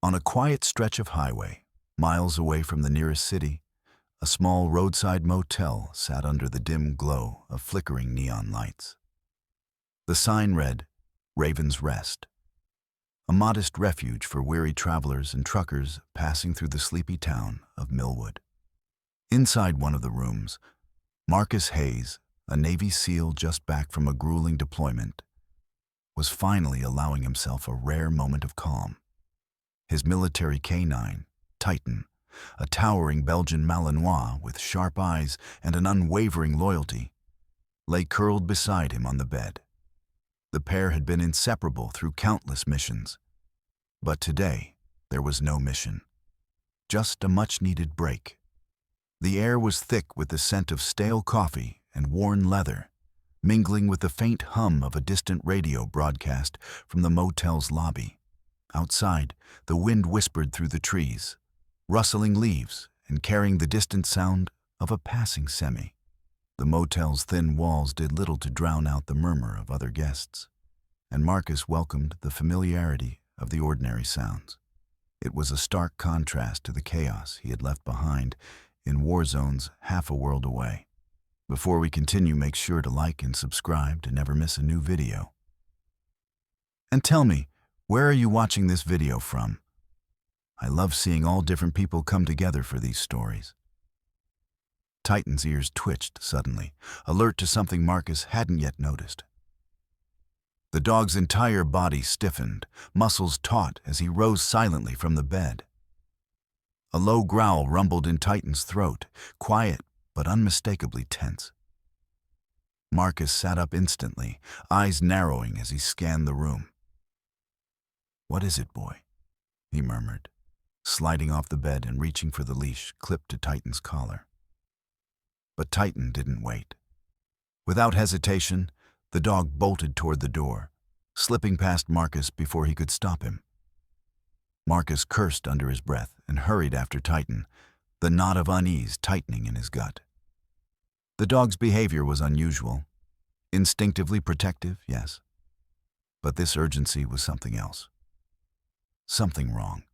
On a quiet stretch of highway, miles away from the nearest city, a small roadside motel sat under the dim glow of flickering neon lights. The sign read, "Raven's Rest," a modest refuge for weary travelers and truckers passing through the sleepy town of Millwood. Inside one of the rooms, Marcus Hayes, a Navy SEAL just back from a grueling deployment, was finally allowing himself a rare moment of calm. His military canine, Titan, a towering Belgian Malinois with sharp eyes and an unwavering loyalty, lay curled beside him on the bed. The pair had been inseparable through countless missions. But today, there was no mission. Just a much-needed break. The air was thick with the scent of stale coffee and worn leather, mingling with the faint hum of a distant radio broadcast from the motel's lobby. Outside, the wind whispered through the trees, rustling leaves and carrying the distant sound of a passing semi. The motel's thin walls did little to drown out the murmur of other guests, and Marcus welcomed the familiarity of the ordinary sounds. It was a stark contrast to the chaos he had left behind in war zones half a world away. Before we continue, make sure to like and subscribe to never miss a new video. And tell me, where are you watching this video from? I love seeing all different people come together for these stories. Titan's ears twitched suddenly, alert to something Marcus hadn't yet noticed. The dog's entire body stiffened, muscles taut as he rose silently from the bed. A low growl rumbled in Titan's throat, quiet but unmistakably tense. Marcus sat up instantly, eyes narrowing as he scanned the room. "What is it, boy?" he murmured, sliding off the bed and reaching for the leash clipped to Titan's collar. But Titan didn't wait. Without hesitation, the dog bolted toward the door, slipping past Marcus before he could stop him. Marcus cursed under his breath and hurried after Titan, the knot of unease tightening in his gut. The dog's behavior was unusual, instinctively protective, yes, but this urgency was something else. Something wrong.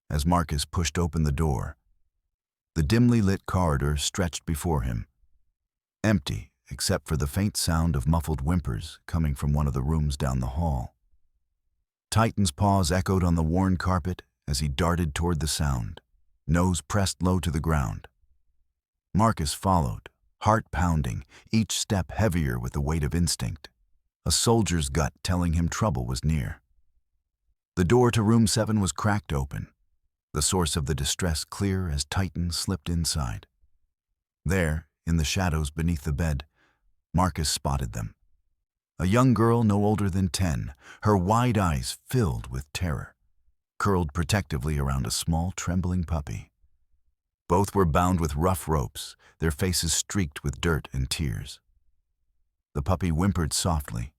As Marcus pushed open the door, the dimly lit corridor stretched before him, empty except for the faint sound of muffled whimpers coming from one of the rooms down the hall. Titan's paws echoed on the worn carpet as he darted toward the sound, nose pressed low to the ground. Marcus followed, heart pounding, each step heavier with the weight of instinct, a soldier's gut telling him trouble was near. The door to room 7 was cracked open, the source of the distress clear as Titan slipped inside. There, in the shadows beneath the bed, Marcus spotted them. A young girl no older than 10, her wide eyes filled with terror, curled protectively around a small, trembling puppy. Both were bound with rough ropes, their faces streaked with dirt and tears. The puppy whimpered softly,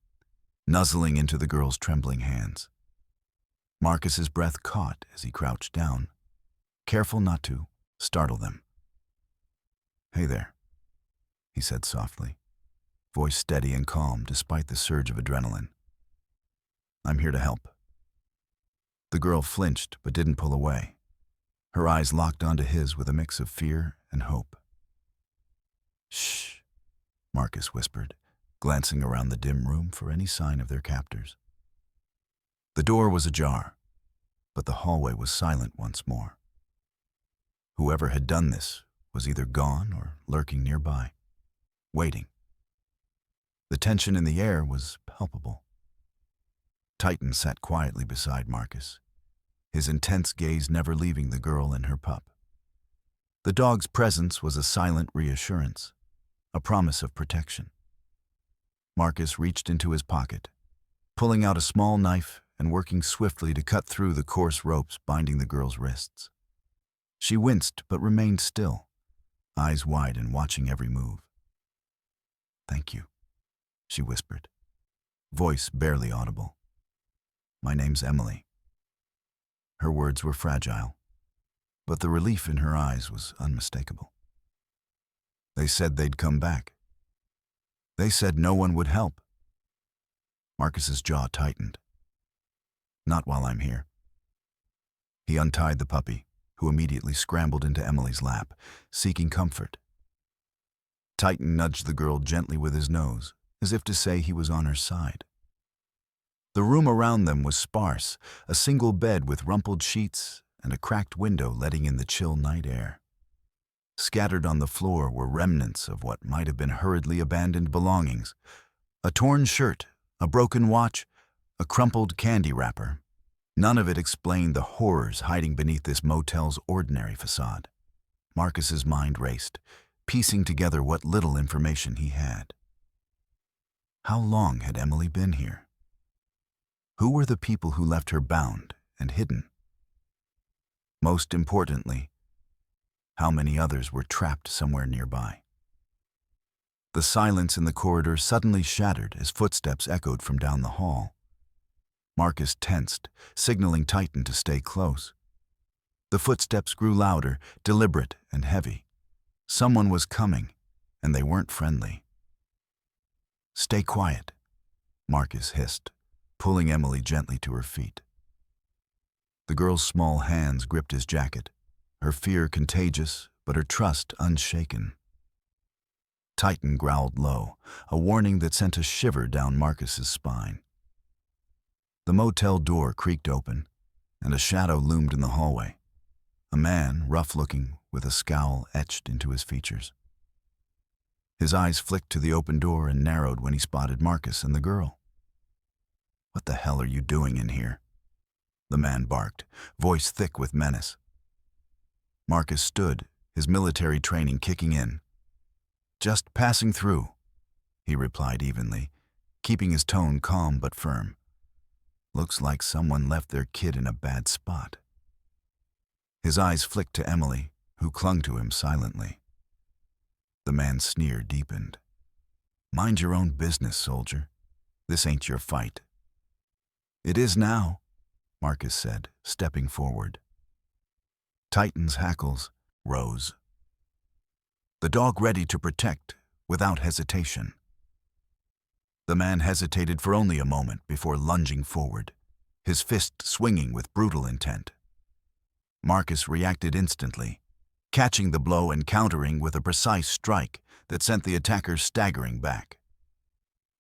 nuzzling into the girl's trembling hands. Marcus's breath caught as he crouched down, careful not to startle them. "Hey there," he said softly, voice steady and calm despite the surge of adrenaline. "I'm here to help." The girl flinched but didn't pull away. Her eyes locked onto his with a mix of fear and hope. "Shh," Marcus whispered, glancing around the dim room for any sign of their captors. The door was ajar, but the hallway was silent once more. Whoever had done this was either gone or lurking nearby, waiting. The tension in the air was palpable. Titan sat quietly beside Marcus, his intense gaze never leaving the girl and her pup. The dog's presence was a silent reassurance, a promise of protection. Marcus reached into his pocket, pulling out a small knife and working swiftly to cut through the coarse ropes binding the girl's wrists. She winced but remained still, eyes wide and watching every move. "Thank you," she whispered, voice barely audible. "My name's Emily." Her words were fragile, but the relief in her eyes was unmistakable. "They said they'd come back. They said no one would help." Marcus's jaw tightened. "Not while I'm here." He untied the puppy, who immediately scrambled into Emily's lap, seeking comfort. Titan nudged the girl gently with his nose, as if to say he was on her side. The room around them was sparse, a single bed with rumpled sheets and a cracked window letting in the chill night air. Scattered on the floor were remnants of what might have been hurriedly abandoned belongings: a torn shirt, a broken watch, a crumpled candy wrapper. None of it explained the horrors hiding beneath this motel's ordinary facade. Marcus's mind raced, piecing together what little information he had. How long had Emily been here? Who were the people who left her bound and hidden? Most importantly, how many others were trapped somewhere nearby? The silence in the corridor suddenly shattered as footsteps echoed from down the hall. Marcus tensed, signaling Titan to stay close. The footsteps grew louder, deliberate, and heavy. Someone was coming, and they weren't friendly. "Stay quiet," Marcus hissed, pulling Emily gently to her feet. The girl's small hands gripped his jacket, her fear contagious, but her trust unshaken. Titan growled low, a warning that sent a shiver down Marcus's spine. The motel door creaked open, and a shadow loomed in the hallway. A man, rough-looking, with a scowl etched into his features. His eyes flicked to the open door and narrowed when he spotted Marcus and the girl. "What the hell are you doing in here?" the man barked, voice thick with menace. Marcus stood, his military training kicking in. "Just passing through," he replied evenly, keeping his tone calm but firm. "Looks like someone left their kid in a bad spot." His eyes flicked to Emily, who clung to him silently. The man's sneer deepened. "Mind your own business, soldier. This ain't your fight." "It is now," Marcus said, stepping forward. Titan's hackles rose. The dog ready to protect, without hesitation. The man hesitated for only a moment before lunging forward, his fist swinging with brutal intent. Marcus reacted instantly, catching the blow and countering with a precise strike that sent the attacker staggering back.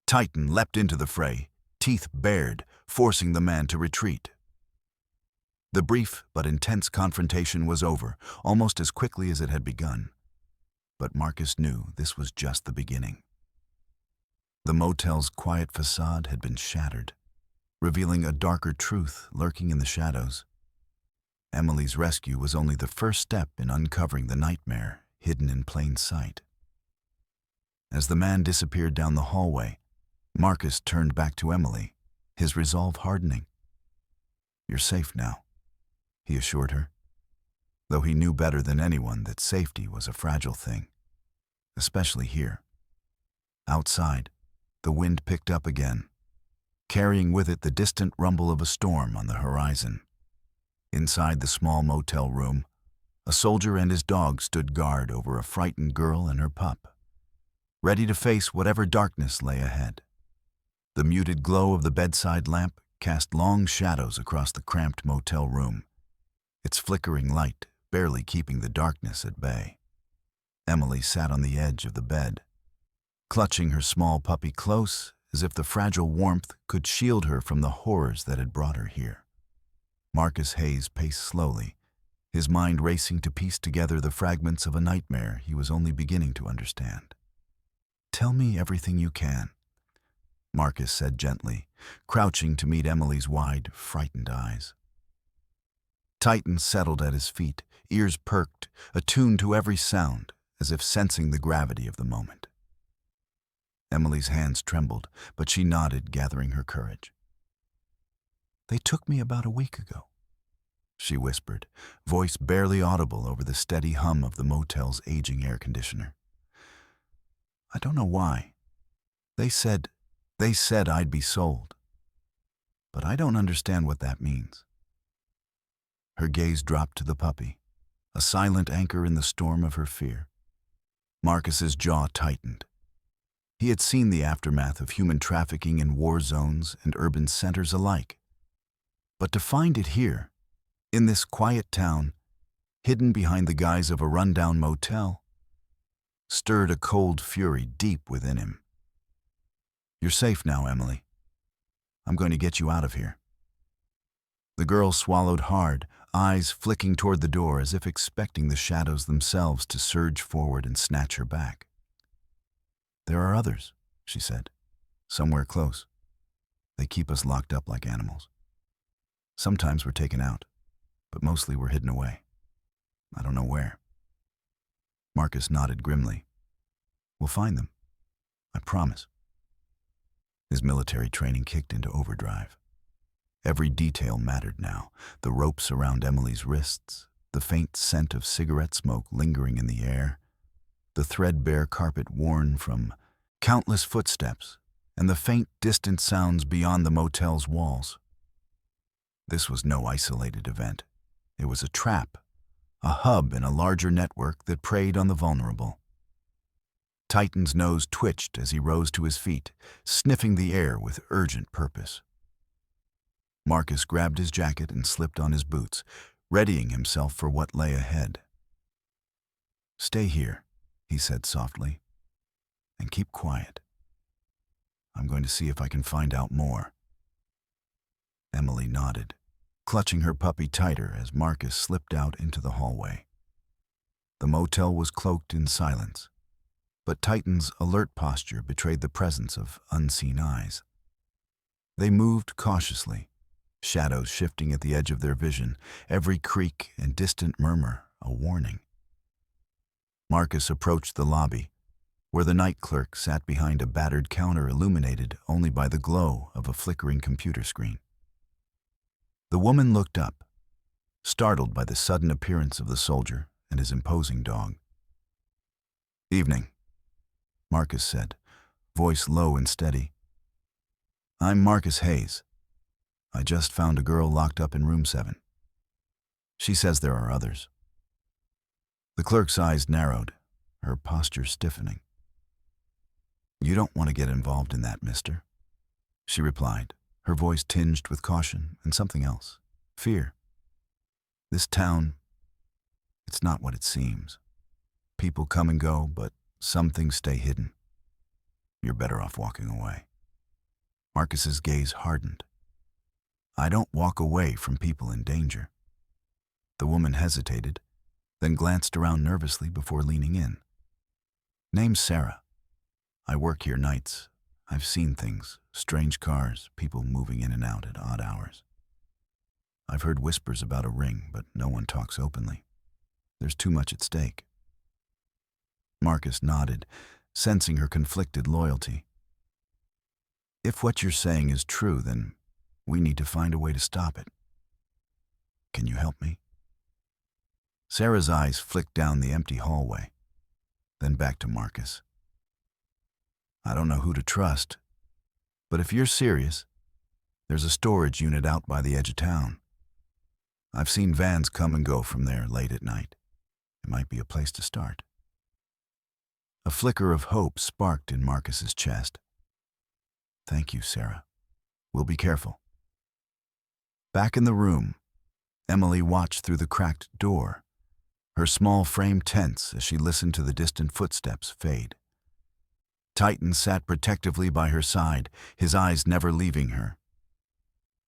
Titan leapt into the fray, teeth bared, forcing the man to retreat. The brief but intense confrontation was over, almost as quickly as it had begun. But Marcus knew this was just the beginning. The motel's quiet facade had been shattered, revealing a darker truth lurking in the shadows. Emily's rescue was only the first step in uncovering the nightmare hidden in plain sight. As the man disappeared down the hallway, Marcus turned back to Emily, his resolve hardening. "You're safe now," he assured her, though he knew better than anyone that safety was a fragile thing, especially here. Outside, the wind picked up again, carrying with it the distant rumble of a storm on the horizon. Inside the small motel room, a soldier and his dog stood guard over a frightened girl and her pup, ready to face whatever darkness lay ahead. The muted glow of the bedside lamp cast long shadows across the cramped motel room, its flickering light barely keeping the darkness at bay. Emily sat on the edge of the bed, clutching her small puppy close as if the fragile warmth could shield her from the horrors that had brought her here. Marcus Hayes paced slowly, his mind racing to piece together the fragments of a nightmare he was only beginning to understand. "Tell me everything you can," Marcus said gently, crouching to meet Emily's wide, frightened eyes. Titan settled at his feet, ears perked, attuned to every sound, as if sensing the gravity of the moment. Emily's hands trembled, but she nodded, gathering her courage. "They took me about a week ago," she whispered, voice barely audible over the steady hum of the motel's aging air conditioner. "I don't know why. They said I'd be sold. But I don't understand what that means." Her gaze dropped to the puppy, a silent anchor in the storm of her fear. Marcus's jaw tightened. He had seen the aftermath of human trafficking in war zones and urban centers alike. But to find it here, In this quiet town, hidden behind the guise of a rundown motel, stirred a cold fury deep within him. "You're safe now, Emily. I'm going to get you out of here." The girl swallowed hard, eyes flicking toward the door as if expecting the shadows themselves to surge forward and snatch her back. "There are others," she said, "somewhere close. They keep us locked up like animals. Sometimes we're taken out, but mostly we're hidden away. I don't know where." Marcus nodded grimly. "We'll find them. I promise." His military training kicked into overdrive. Every detail mattered now. The ropes around Emily's wrists, the faint scent of cigarette smoke lingering in the air, the threadbare carpet worn from countless footsteps, and the faint, distant sounds beyond the motel's walls. This was no isolated event. It was a trap, a hub in a larger network that preyed on the vulnerable. Titan's nose twitched as he rose to his feet, sniffing the air with urgent purpose. Marcus grabbed his jacket and slipped on his boots, readying himself for what lay ahead. "Stay here," he said softly, "and keep quiet. I'm going to see if I can find out more." Emily nodded, clutching her puppy tighter as Marcus slipped out into the hallway. The motel was cloaked in silence, but Titan's alert posture betrayed the presence of unseen eyes. They moved cautiously, shadows shifting at the edge of their vision, every creak and distant murmur a warning. Marcus approached the lobby, where the night clerk sat behind a battered counter illuminated only by the glow of a flickering computer screen. The woman looked up, startled by the sudden appearance of the soldier and his imposing dog. "Evening," Marcus said, voice low and steady. "I'm Marcus Hayes. I just found a girl locked up in room 7. She says there are others." The clerk's eyes narrowed, her posture stiffening. "You don't want to get involved in that, mister," she replied, her voice tinged with caution and something else, fear. "This town, it's not what it seems. People come and go, but some things stay hidden. You're better off walking away." Marcus's gaze hardened. "I don't walk away from people in danger." The woman hesitated, then glanced around nervously before leaning in. "Name's Sarah. I work here nights. I've seen things, strange cars, people moving in and out at odd hours. I've heard whispers about a ring, but no one talks openly. There's too much at stake." Marcus nodded, sensing her conflicted loyalty. "If what you're saying is true, then we need to find a way to stop it. Can you help me?" Sarah's eyes flicked down the empty hallway, then back to Marcus. "I don't know who to trust, but if you're serious, there's a storage unit out by the edge of town. I've seen vans come and go from there late at night. It might be a place to start." A flicker of hope sparked in Marcus's chest. "Thank you, Sarah. We'll be careful." Back in the room, Emily watched through the cracked door, her small frame tense as she listened to the distant footsteps fade. Titan sat protectively by her side, his eyes never leaving her.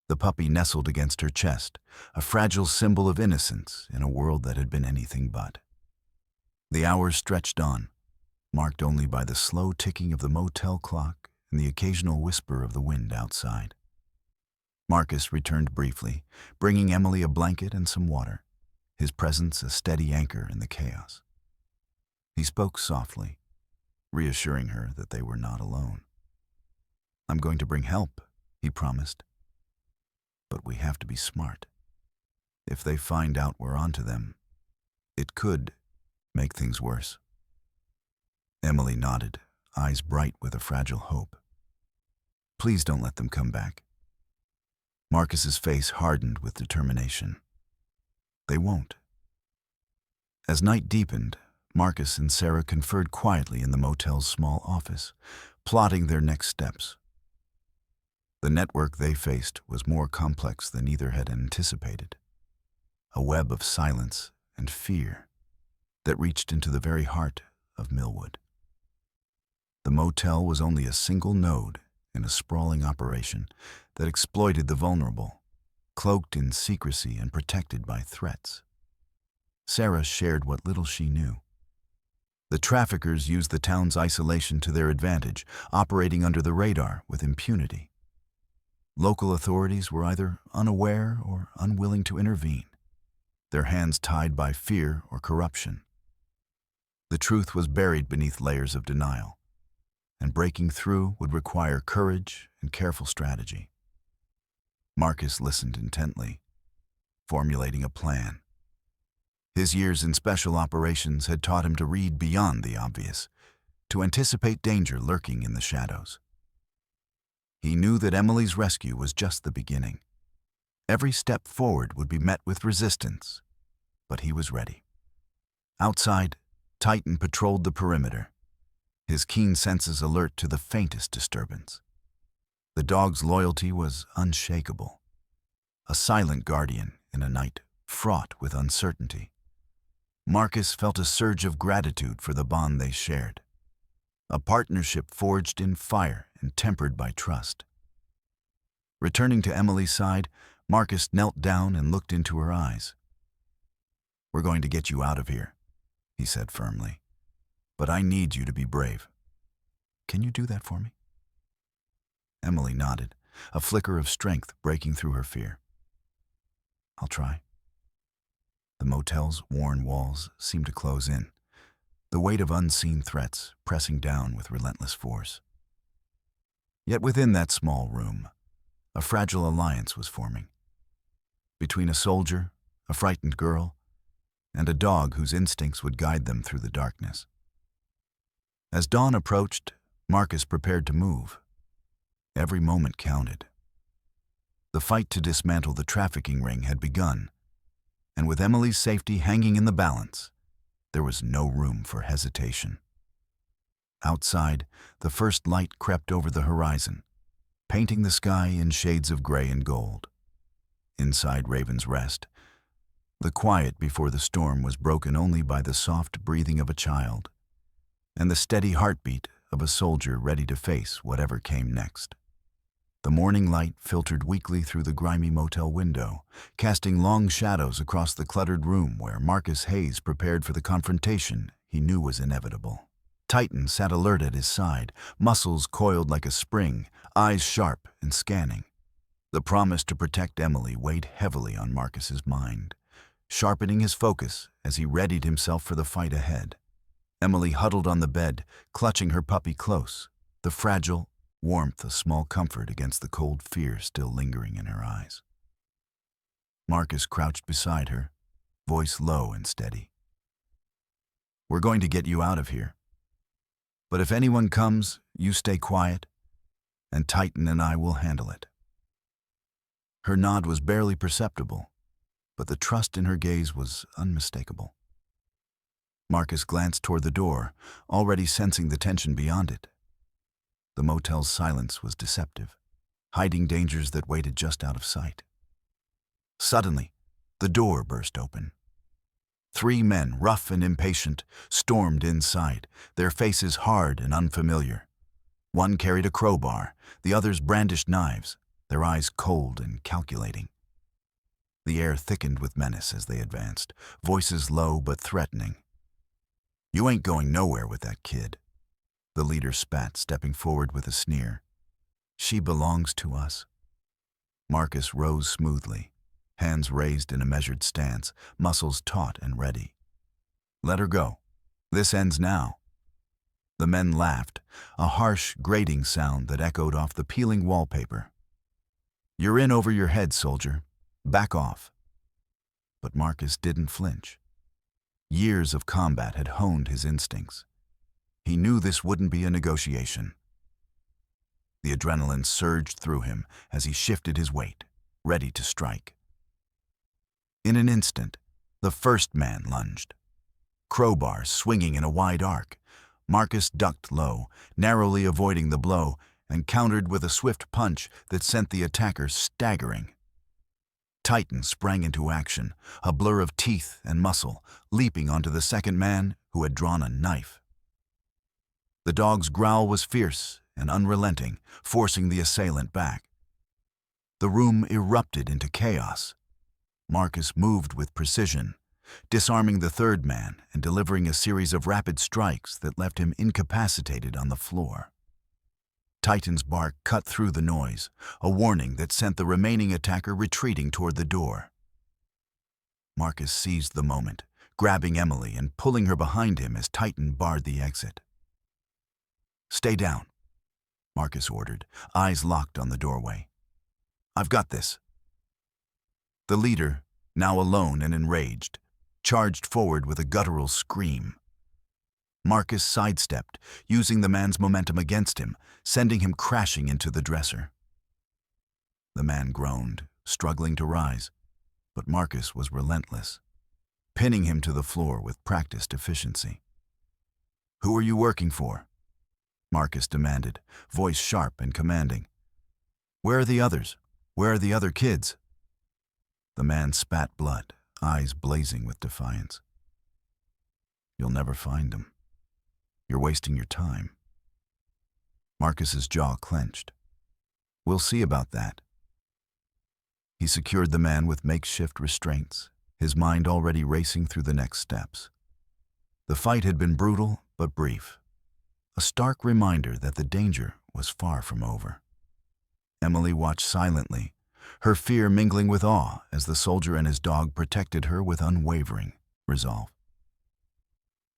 The puppy nestled against her chest, a fragile symbol of innocence in a world that had been anything but. The hours stretched on, marked only by the slow ticking of the motel clock and the occasional whisper of the wind outside. Marcus returned briefly, bringing Emily a blanket and some water, his presence a steady anchor in the chaos. He spoke softly, reassuring her that they were not alone. "I'm going to bring help," he promised. "But we have to be smart. If they find out we're onto them, it could make things worse." Emily nodded, eyes bright with a fragile hope. "Please don't let them come back." Marcus's face hardened with determination. "They won't." As night deepened, Marcus and Sarah conferred quietly in the motel's small office, plotting their next steps. The network they faced was more complex than either had anticipated. a web of silence and fear that reached into the very heart of Millwood. The motel was only a single node in a sprawling operation that exploited the vulnerable, cloaked in secrecy and protected by threats. Sarah shared what little she knew. The traffickers used the town's isolation to their advantage, operating under the radar with impunity. Local authorities were either unaware or unwilling to intervene, their hands tied by fear or corruption. The truth was buried beneath layers of denial, and breaking through would require courage and careful strategy. Marcus listened intently, formulating a plan. His years in special operations had taught him to read beyond the obvious, to anticipate danger lurking in the shadows. He knew that Emily's rescue was just the beginning. Every step forward would be met with resistance, but he was ready. Outside, Titan patrolled the perimeter, his keen senses alert to the faintest disturbance. The dog's loyalty was unshakable, a silent guardian in a night fraught with uncertainty. Marcus felt a surge of gratitude for the bond they shared, a partnership forged in fire and tempered by trust. Returning to Emily's side, Marcus knelt down and looked into her eyes. "We're going to get you out of here," he said firmly, "but I need you to be brave. Can you do that for me?" Emily nodded, a flicker of strength breaking through her fear. "I'll try." The motel's worn walls seemed to close in, the weight of unseen threats pressing down with relentless force. Yet within that small room, a fragile alliance was forming. Between a soldier, a frightened girl, and a dog whose instincts would guide them through the darkness. As dawn approached, Marcus prepared to move. Every moment counted. The fight to dismantle the trafficking ring had begun, and with Emily's safety hanging in the balance, there was no room for hesitation. Outside, the first light crept over the horizon, painting the sky in shades of gray and gold. Inside Raven's Rest, the quiet before the storm was broken only by the soft breathing of a child and the steady heartbeat of a soldier ready to face whatever came next. The morning light filtered weakly through the grimy motel window, casting long shadows across the cluttered room where Marcus Hayes prepared for the confrontation he knew was inevitable. Titan sat alert at his side, muscles coiled like a spring, eyes sharp and scanning. The promise to protect Emily weighed heavily on Marcus's mind, sharpening his focus as he readied himself for the fight ahead. Emily huddled on the bed, clutching her puppy close, the fragile warmth a small comfort against the cold fear still lingering in her eyes. Marcus crouched beside her, voice low and steady. "We're going to get you out of here. But if anyone comes, you stay quiet, and Titan and I will handle it." Her nod was barely perceptible, but the trust in her gaze was unmistakable. Marcus glanced toward the door, already sensing the tension beyond it. The motel's silence was deceptive, hiding dangers that waited just out of sight. Suddenly, the door burst open. 3 men, rough and impatient, stormed inside, their faces hard and unfamiliar. One carried a crowbar, the others brandished knives, their eyes cold and calculating. The air thickened with menace as they advanced, voices low but threatening. "You ain't going nowhere with that kid," the leader spat, stepping forward with a sneer. "She belongs to us." Marcus rose smoothly, hands raised in a measured stance, muscles taut and ready. "Let her go. This ends now." The men laughed, a harsh, grating sound that echoed off the peeling wallpaper. "You're in over your head, soldier. Back off." But Marcus didn't flinch. Years of combat had honed his instincts. He knew this wouldn't be a negotiation. The adrenaline surged through him as he shifted his weight, ready to strike. In an instant, the first man lunged. Crowbar swinging in a wide arc, Marcus ducked low, narrowly avoiding the blow, and countered with a swift punch that sent the attacker staggering. Titan sprang into action, a blur of teeth and muscle, leaping onto the second man who had drawn a knife. The dog's growl was fierce and unrelenting, forcing the assailant back. The room erupted into chaos. Marcus moved with precision, disarming the third man and delivering a series of rapid strikes that left him incapacitated on the floor. Titan's bark cut through the noise, a warning that sent the remaining attacker retreating toward the door. Marcus seized the moment, grabbing Emily and pulling her behind him as Titan barred the exit. "Stay down," Marcus ordered, eyes locked on the doorway. "I've got this." The leader, now alone and enraged, charged forward with a guttural scream. Marcus sidestepped, using the man's momentum against him, sending him crashing into the dresser. The man groaned, struggling to rise, but Marcus was relentless, pinning him to the floor with practiced efficiency. "Who are you working for?" Marcus demanded, voice sharp and commanding. "Where are the others? Where are the other kids?" The man spat blood, eyes blazing with defiance. "You'll never find them. You're wasting your time." Marcus's jaw clenched. "We'll see about that." He secured the man with makeshift restraints, his mind already racing through the next steps. The fight had been brutal but brief, a stark reminder that the danger was far from over. Emily watched silently, her fear mingling with awe as the soldier and his dog protected her with unwavering resolve.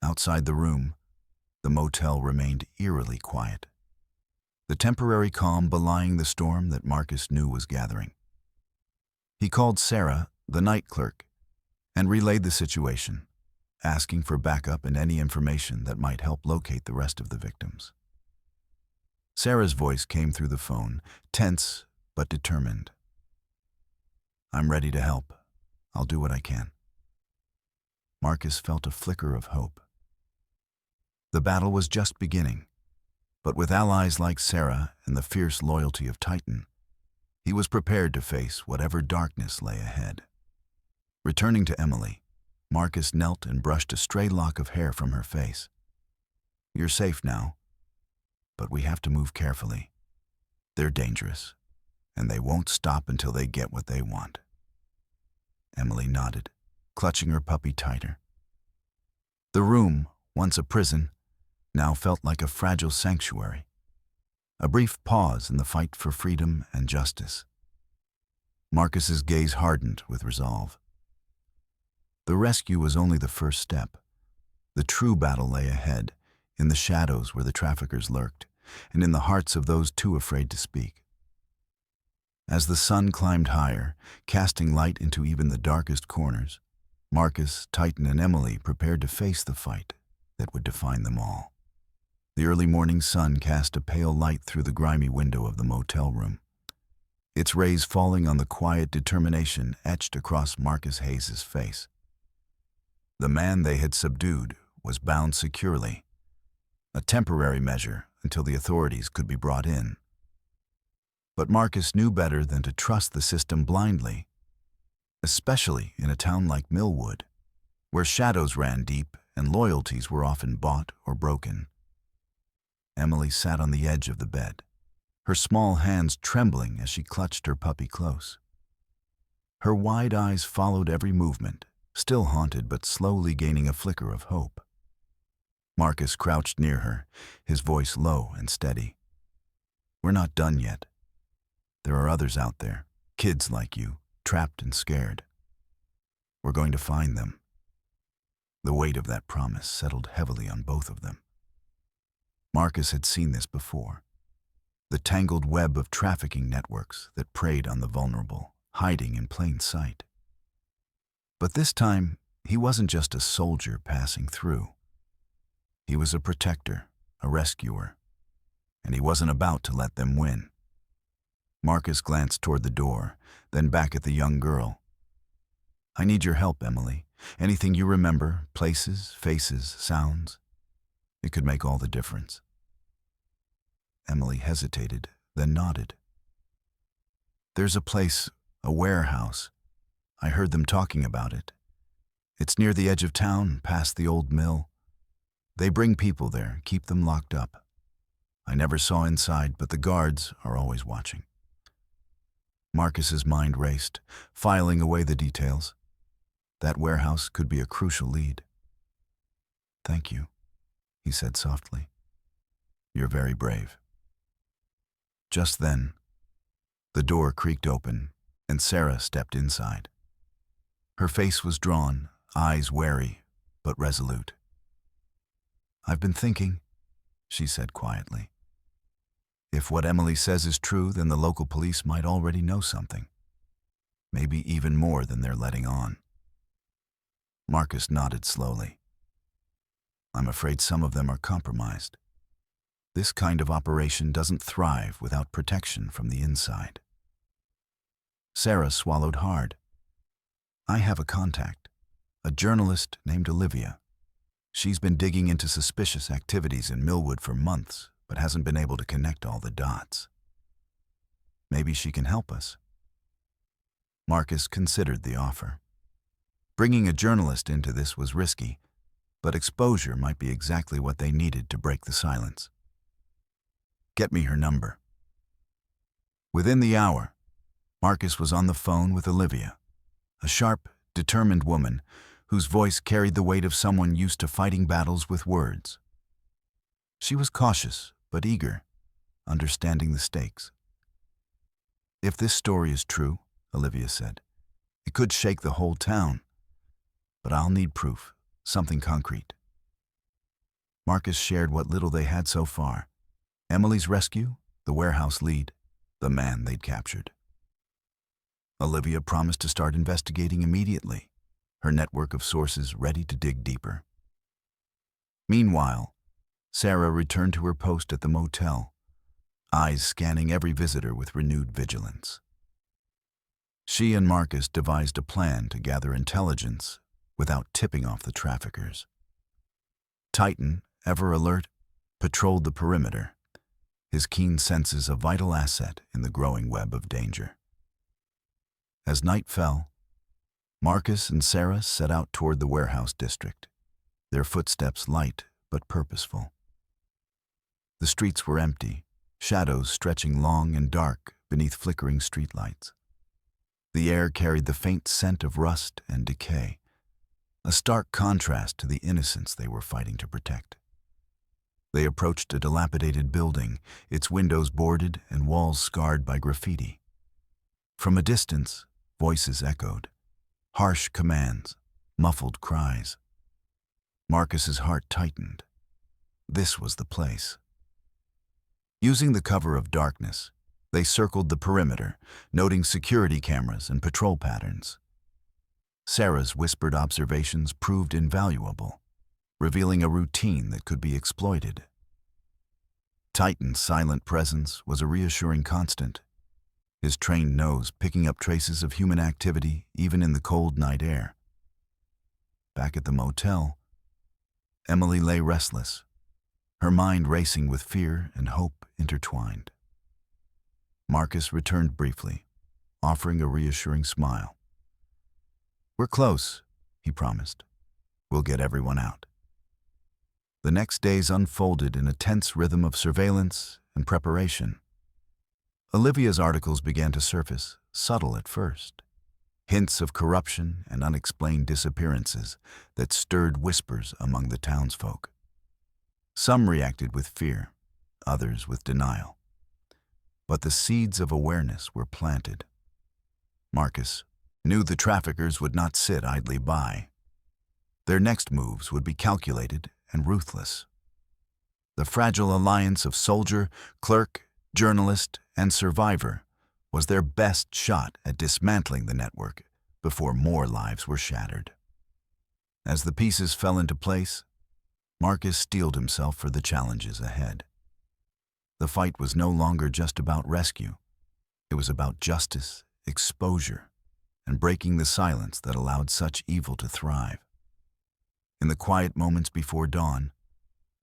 Outside the room, the motel remained eerily quiet, the temporary calm belying the storm that Marcus knew was gathering. He called Sarah, the night clerk, and relayed the situation, asking for backup and any information that might help locate the rest of the victims. Sarah's voice came through the phone, tense but determined. "I'm ready to help. I'll do what I can." Marcus felt a flicker of hope. The battle was just beginning, but with allies like Sarah and the fierce loyalty of Titan, he was prepared to face whatever darkness lay ahead. Returning to Emily, Marcus knelt and brushed a stray lock of hair from her face. "You're safe now, but we have to move carefully. They're dangerous, and they won't stop until they get what they want." Emily nodded, clutching her puppy tighter. The room, once a prison, now felt like a fragile sanctuary, a brief pause in the fight for freedom and justice. Marcus's gaze hardened with resolve. The rescue was only the first step. The true battle lay ahead, in the shadows where the traffickers lurked, and in the hearts of those too afraid to speak. As the sun climbed higher, casting light into even the darkest corners, Marcus, Titan, and Emily prepared to face the fight that would define them all. The early morning sun cast a pale light through the grimy window of the motel room, its rays falling on the quiet determination etched across Marcus Hayes's face. The man they had subdued was bound securely, a temporary measure until the authorities could be brought in. But Marcus knew better than to trust the system blindly, especially in a town like Millwood, where shadows ran deep and loyalties were often bought or broken. Emily sat on the edge of the bed, her small hands trembling as she clutched her puppy close. Her wide eyes followed every movement, still haunted but slowly gaining a flicker of hope. Marcus crouched near her, his voice low and steady. "We're not done yet. There are others out there, kids like you, trapped and scared. We're going to find them." The weight of that promise settled heavily on both of them. Marcus had seen this before. The tangled web of trafficking networks that preyed on the vulnerable, hiding in plain sight. But this time, he wasn't just a soldier passing through. He was a protector, a rescuer, and he wasn't about to let them win. Marcus glanced toward the door, then back at the young girl. "I need your help, Emily. Anything you remember, places, faces, sounds. It could make all the difference." Emily hesitated, then nodded. "There's a place, a warehouse, I heard them talking about it. It's near the edge of town, past the old mill. They bring people there, keep them locked up. I never saw inside, but the guards are always watching. Marcus's mind raced, filing away the details. That warehouse could be a crucial lead. "Thank you," he said softly. "You're very brave." Just then, the door creaked open, and Sarah stepped inside. Her face was drawn, eyes wary, but resolute. "I've been thinking," she said quietly. "If what Emily says is true, then the local police might already know something. Maybe even more than they're letting on." Marcus nodded slowly. "I'm afraid some of them are compromised. This kind of operation doesn't thrive without protection from the inside." Sarah swallowed hard. "I have a contact, a journalist named Olivia. She's been digging into suspicious activities in Millwood for months, but hasn't been able to connect all the dots. Maybe she can help us." Marcus considered the offer. Bringing a journalist into this was risky, but exposure might be exactly what they needed to break the silence. "Get me her number." Within the hour, Marcus was on the phone with Olivia, a sharp, determined woman whose voice carried the weight of someone used to fighting battles with words. She was cautious but eager, understanding the stakes. "If this story is true," Olivia said, "it could shake the whole town. But I'll need proof, something concrete." Marcus shared what little they had so far: Emily's rescue, the warehouse lead, the man they'd captured. Olivia promised to start investigating immediately, her network of sources ready to dig deeper. Meanwhile, Sarah returned to her post at the motel, eyes scanning every visitor with renewed vigilance. She and Marcus devised a plan to gather intelligence without tipping off the traffickers. Titan, ever alert, patrolled the perimeter, his keen senses a vital asset in the growing web of danger. As night fell, Marcus and Sarah set out toward the warehouse district, their footsteps light but purposeful. The streets were empty, shadows stretching long and dark beneath flickering streetlights. The air carried the faint scent of rust and decay, a stark contrast to the innocence they were fighting to protect. They approached a dilapidated building, its windows boarded and walls scarred by graffiti. From a distance, voices echoed, harsh commands, muffled cries. Marcus's heart tightened. This was the place. Using the cover of darkness, they circled the perimeter, noting security cameras and patrol patterns. Sarah's whispered observations proved invaluable, revealing a routine that could be exploited. Titan's silent presence was a reassuring constant, his trained nose picking up traces of human activity even in the cold night air. Back at the motel, Emily lay restless, her mind racing with fear and hope intertwined. Marcus returned briefly, offering a reassuring smile. "We're close," he promised. "We'll get everyone out." The next days unfolded in a tense rhythm of surveillance and preparation. Olivia's articles began to surface, subtle at first, hints of corruption and unexplained disappearances that stirred whispers among the townsfolk. Some reacted with fear, others with denial. But the seeds of awareness were planted. Marcus knew the traffickers would not sit idly by. Their next moves would be calculated and ruthless. The fragile alliance of soldier, clerk, journalist, and survivor was their best shot at dismantling the network before more lives were shattered. As the pieces fell into place, Marcus steeled himself for the challenges ahead. The fight was no longer just about rescue. It was about justice, exposure, and breaking the silence that allowed such evil to thrive. In the quiet moments before dawn,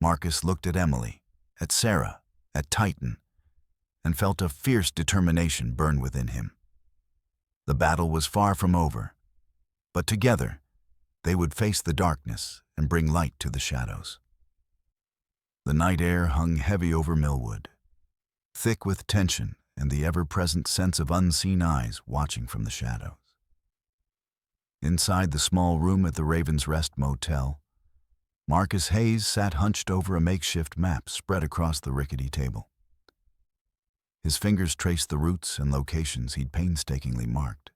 Marcus looked at Emily, at Sarah, at Titan, and felt a fierce determination burn within him. The battle was far from over, But together, they would face the darkness and bring light to the shadows. The night air hung heavy over Millwood, thick with tension and the ever-present sense of unseen eyes watching from the shadows. Inside the small room at the Raven's Rest Motel, Marcus Hayes sat hunched over a makeshift map spread across the rickety table. His fingers traced the routes and locations he'd painstakingly marked.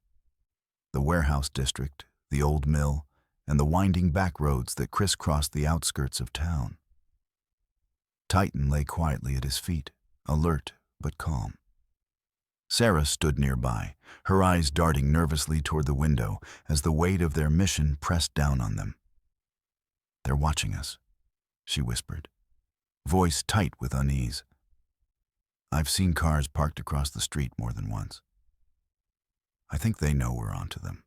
The warehouse district, the old mill, and the winding back roads that crisscrossed the outskirts of town. Titan lay quietly at his feet, alert but calm. Sarah stood nearby, her eyes darting nervously toward the window as the weight of their mission pressed down on them. "They're watching us," she whispered, voice tight with unease. "I've seen cars parked across the street more than once. I think they know we're onto them."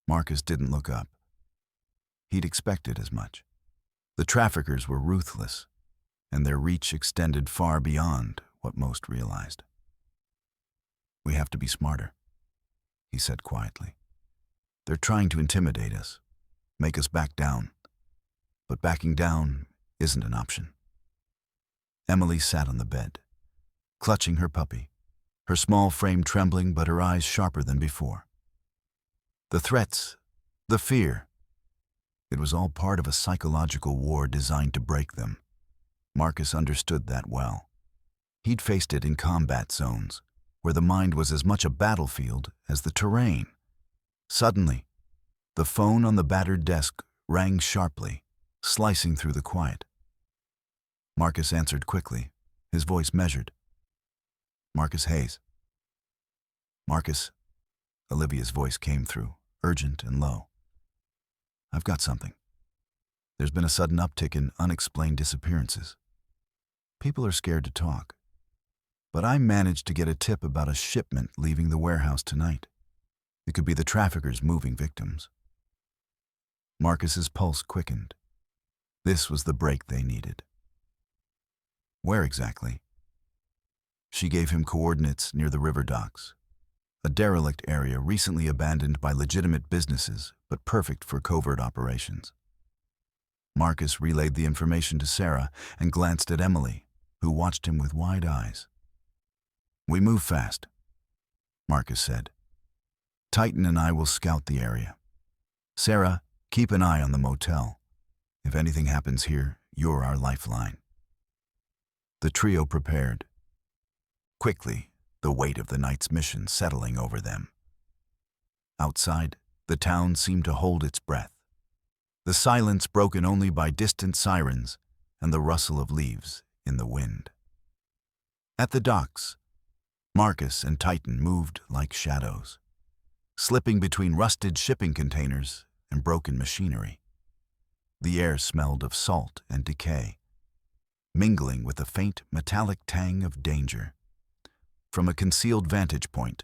Marcus didn't look up. He'd expected as much. The traffickers were ruthless, and their reach extended far beyond what most realized. "We have to be smarter," he said quietly. "They're trying to intimidate us, make us back down. But backing down isn't an option." Emily sat on the bed, clutching her puppy, her small frame trembling but her eyes sharper than before. The threats, the fear, it was all part of a psychological war designed to break them. Marcus understood that well. He'd faced it in combat zones, where the mind was as much a battlefield as the terrain. Suddenly, the phone on the battered desk rang sharply, slicing through the quiet. Marcus answered quickly, his voice measured. "Marcus Hayes." "Marcus," Olivia's voice came through, urgent and low. "I've got something. There's been a sudden uptick in unexplained disappearances. People are scared to talk. But I managed to get a tip about a shipment leaving the warehouse tonight. It could be the traffickers moving victims." Marcus's pulse quickened. This was the break they needed. "Where exactly?" She gave him coordinates near the river docks, a derelict area recently abandoned by legitimate businesses but perfect for covert operations. Marcus relayed the information to Sarah and glanced at Emily, who watched him with wide eyes. "We move fast," Marcus said. "Titan and I will scout the area. Sarah, keep an eye on the motel. If anything happens here, you're our lifeline." The trio prepared. Quickly, the weight of the night's mission settling over them. Outside, the town seemed to hold its breath, the silence broken only by distant sirens and the rustle of leaves in the wind. At the docks, Marcus and Titan moved like shadows, slipping between rusted shipping containers and broken machinery. The air smelled of salt and decay, mingling with a faint metallic tang of danger. From a concealed vantage point,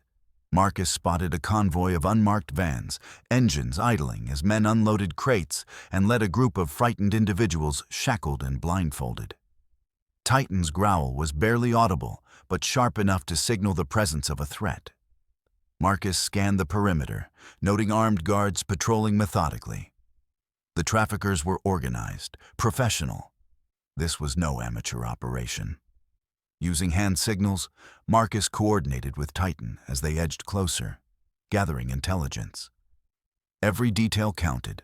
Marcus spotted a convoy of unmarked vans, engines idling as men unloaded crates and led a group of frightened individuals shackled and blindfolded. Titan's growl was barely audible, but sharp enough to signal the presence of a threat. Marcus scanned the perimeter, noting armed guards patrolling methodically. The traffickers were organized, professional. This was no amateur operation. Using hand signals, Marcus coordinated with Titan as they edged closer, gathering intelligence. Every detail counted.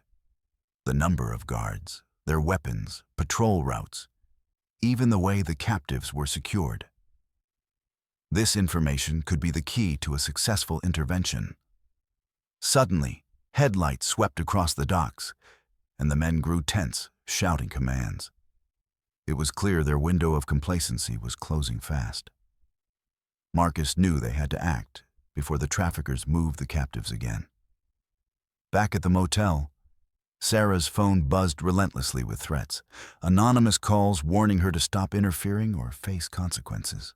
The number of guards, their weapons, patrol routes, even the way the captives were secured. This information could be the key to a successful intervention. Suddenly, headlights swept across the docks, and the men grew tense, shouting commands. It was clear their window of complacency was closing fast. Marcus knew they had to act before the traffickers moved the captives again. Back at the motel, Sarah's phone buzzed relentlessly with threats, anonymous calls warning her to stop interfering or face consequences.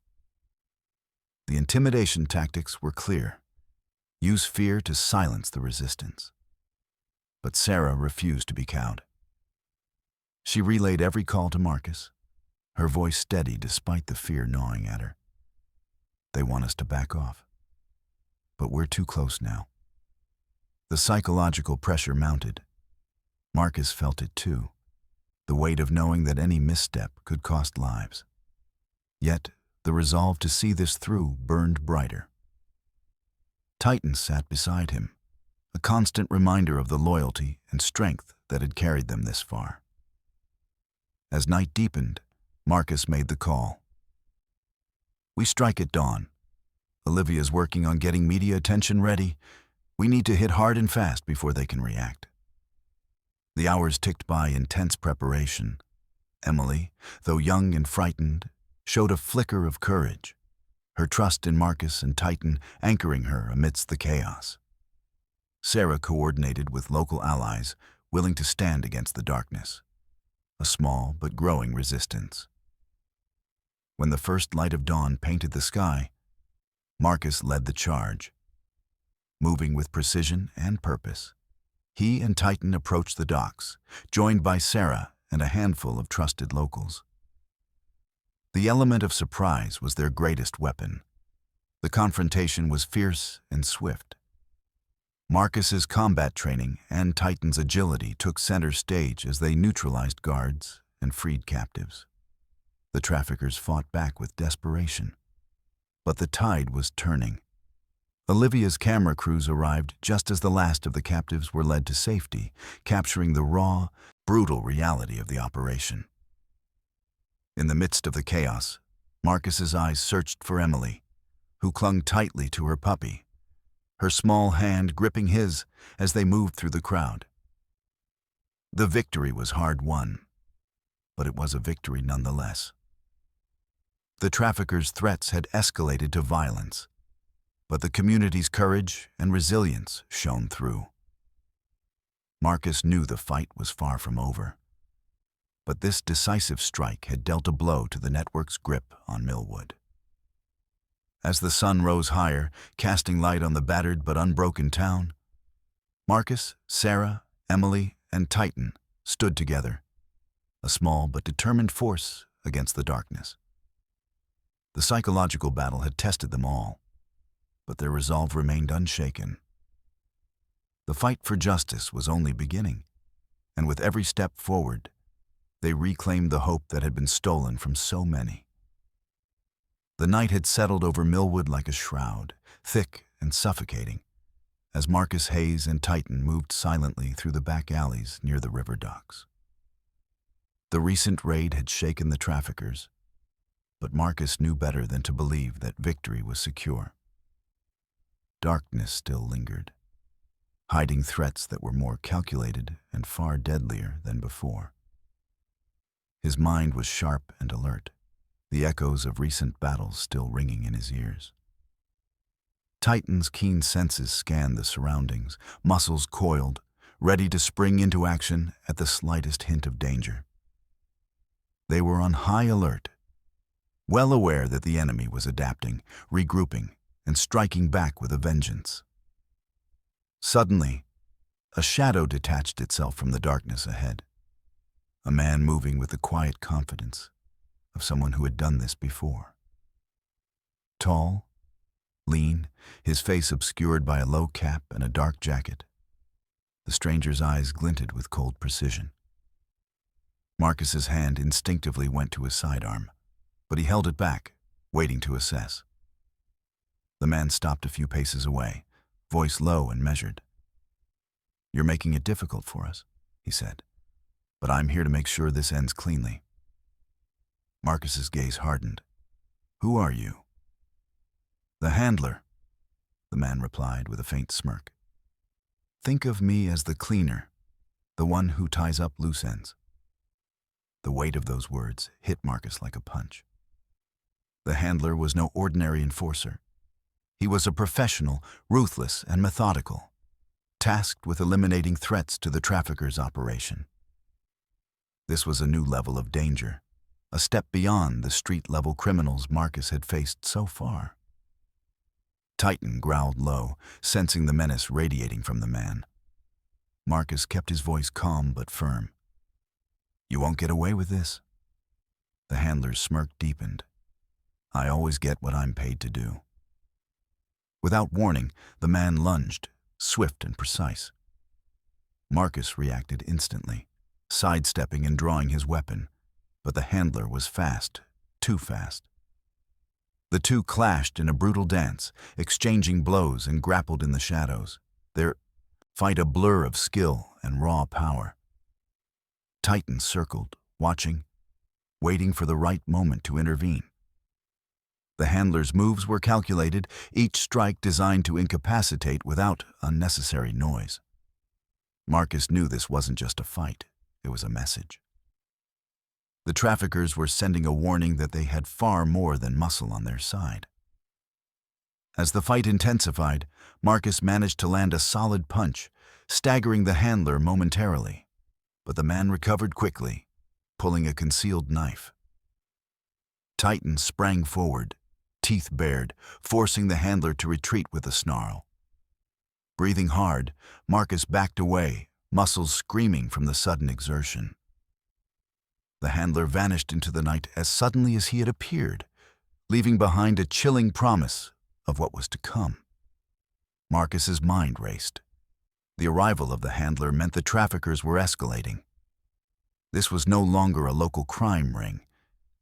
The intimidation tactics were clear. Use fear to silence the resistance. But Sarah refused to be cowed. She relayed every call to Marcus, her voice steady despite the fear gnawing at her. "They want us to back off. But we're too close now. The psychological pressure mounted. Marcus felt it too, the weight of knowing that any misstep could cost lives. Yet, the resolve to see this through burned brighter. Titan sat beside him, a constant reminder of the loyalty and strength that had carried them this far. As night deepened, Marcus made the call. "We strike at dawn. Olivia's working on getting media attention ready. We need to hit hard and fast before they can react." The hours ticked by in tense preparation. Emily, though young and frightened, showed a flicker of courage, her trust in Marcus and Titan anchoring her amidst the chaos. Sarah coordinated with local allies willing to stand against the darkness, a small but growing resistance. When the first light of dawn painted the sky, Marcus led the charge. Moving with precision and purpose, he and Titan approached the docks, joined by Sarah and a handful of trusted locals. The element of surprise was their greatest weapon. The confrontation was fierce and swift. Marcus's combat training and Titan's agility took center stage as they neutralized guards and freed captives. The traffickers fought back with desperation. But the tide was turning. Olivia's camera crews arrived just as the last of the captives were led to safety, capturing the raw, brutal reality of the operation. In the midst of the chaos, Marcus's eyes searched for Emily, who clung tightly to her puppy, her small hand gripping his as they moved through the crowd. The victory was hard won, but it was a victory nonetheless. The traffickers' threats had escalated to violence, but the community's courage and resilience shone through. Marcus knew the fight was far from over, but this decisive strike had dealt a blow to the network's grip on Millwood. As the sun rose higher, casting light on the battered but unbroken town, Marcus, Sarah, Emily, and Titan stood together, a small but determined force against the darkness. The psychological battle had tested them all, but their resolve remained unshaken. The fight for justice was only beginning, and with every step forward, they reclaimed the hope that had been stolen from so many. The night had settled over Millwood like a shroud, thick and suffocating, as Marcus, Hayes, and Titan moved silently through the back alleys near the river docks. The recent raid had shaken the traffickers, but Marcus knew better than to believe that victory was secure. Darkness still lingered, hiding threats that were more calculated and far deadlier than before. His mind was sharp and alert, the echoes of recent battles still ringing in his ears. Titan's keen senses scanned the surroundings, muscles coiled, ready to spring into action at the slightest hint of danger. They were on high alert, well aware that the enemy was adapting, regrouping, and striking back with a vengeance. Suddenly, a shadow detached itself from the darkness ahead. A man moving with the quiet confidence of someone who had done this before. Tall, lean, his face obscured by a low cap and a dark jacket, the stranger's eyes glinted with cold precision. Marcus's hand instinctively went to his sidearm, but he held it back, waiting to assess. The man stopped a few paces away, voice low and measured. "You're making it difficult for us," he said, "but I'm here to make sure this ends cleanly." Marcus's gaze hardened. "Who are you?" "The handler," the man replied with a faint smirk. "Think of me as the cleaner, the one who ties up loose ends." The weight of those words hit Marcus like a punch. The handler was no ordinary enforcer. He was a professional, ruthless, and methodical, tasked with eliminating threats to the traffickers' operation. This was a new level of danger, a step beyond the street-level criminals Marcus had faced so far. Titan growled low, sensing the menace radiating from the man. Marcus kept his voice calm but firm. "You won't get away with this." The handler's smirk deepened. "I always get what I'm paid to do." Without warning, the man lunged, swift and precise. Marcus reacted instantly, sidestepping and drawing his weapon, but the handler was fast, too fast. The two clashed in a brutal dance, exchanging blows and grappled in the shadows, their fight a blur of skill and raw power. Titan circled, watching, waiting for the right moment to intervene. The handler's moves were calculated, each strike designed to incapacitate without unnecessary noise. Marcus knew this wasn't just a fight, it was a message. The traffickers were sending a warning that they had far more than muscle on their side. As the fight intensified, Marcus managed to land a solid punch, staggering the handler momentarily. But the man recovered quickly, pulling a concealed knife. Titan sprang forward, teeth bared, forcing the handler to retreat with a snarl. Breathing hard, Marcus backed away, muscles screaming from the sudden exertion. The handler vanished into the night as suddenly as he had appeared, leaving behind a chilling promise of what was to come. Marcus's mind raced. The arrival of the handler meant the traffickers were escalating. This was no longer a local crime ring.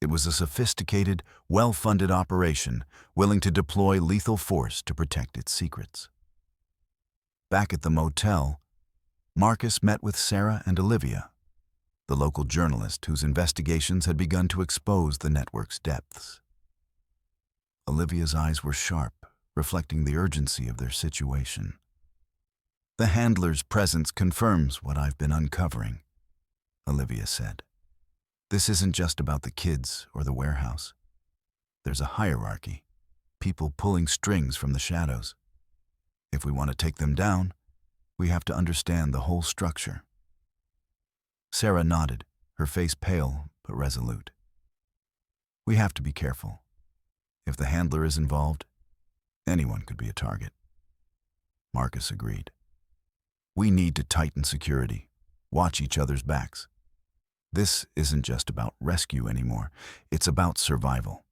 It was a sophisticated, well-funded operation willing to deploy lethal force to protect its secrets. Back at the motel, Marcus met with Sarah and Olivia, the local journalist whose investigations had begun to expose the network's depths. Olivia's eyes were sharp, reflecting the urgency of their situation. "The handler's presence confirms what I've been uncovering," Olivia said. "This isn't just about the kids or the warehouse. There's a hierarchy, people pulling strings from the shadows. If we want to take them down, we have to understand the whole structure." Sarah nodded, her face pale but resolute. "We have to be careful. If the handler is involved, anyone could be a target." Marcus agreed. "We need to tighten security, watch each other's backs. This isn't just about rescue anymore, it's about survival."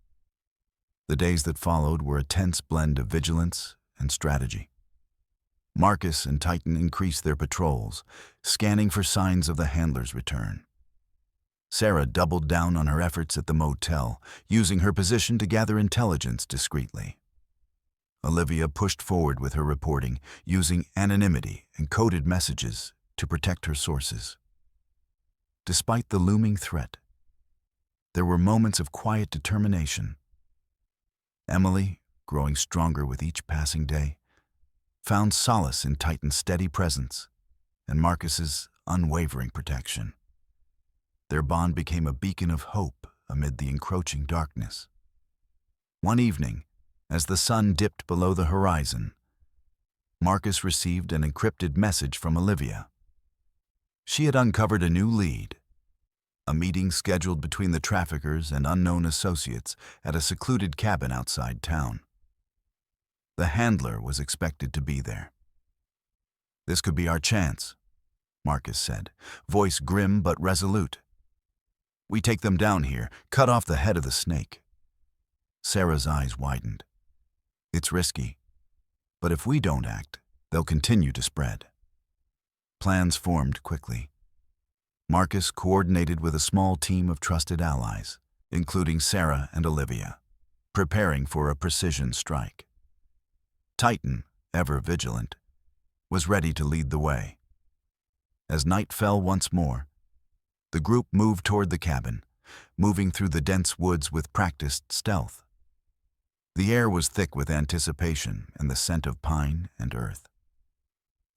The days that followed were a tense blend of vigilance and strategy. Marcus and Titan increased their patrols, scanning for signs of the handler's return. Sarah doubled down on her efforts at the motel, using her position to gather intelligence discreetly. Olivia pushed forward with her reporting, using anonymity and coded messages to protect her sources. Despite the looming threat, there were moments of quiet determination. Emily, growing stronger with each passing day, found solace in Titan's steady presence and Marcus's unwavering protection. Their bond became a beacon of hope amid the encroaching darkness. One evening, as the sun dipped below the horizon, Marcus received an encrypted message from Olivia. She had uncovered a new lead, a meeting scheduled between the traffickers and unknown associates at a secluded cabin outside town. The handler was expected to be there. "This could be our chance," Marcus said, voice grim but resolute. "We take them down here, cut off the head of the snake." Sarah's eyes widened. "It's risky, but if we don't act, they'll continue to spread." Plans formed quickly. Marcus coordinated with a small team of trusted allies, including Sarah and Olivia, preparing for a precision strike. Titan, ever vigilant, was ready to lead the way. As night fell once more, the group moved toward the cabin, moving through the dense woods with practiced stealth. The air was thick with anticipation and the scent of pine and earth.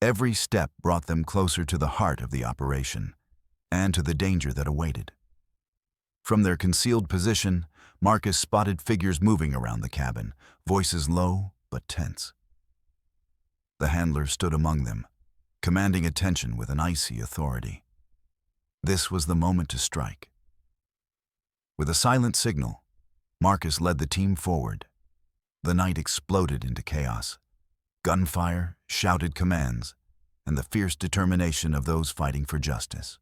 Every step brought them closer to the heart of the operation and to the danger that awaited. From their concealed position, Marcus spotted figures moving around the cabin, voices low but tense. The handler stood among them, commanding attention with an icy authority. This was the moment to strike. With a silent signal, Marcus led the team forward. The night exploded into chaos. Gunfire, shouted commands, and the fierce determination of those fighting for justice.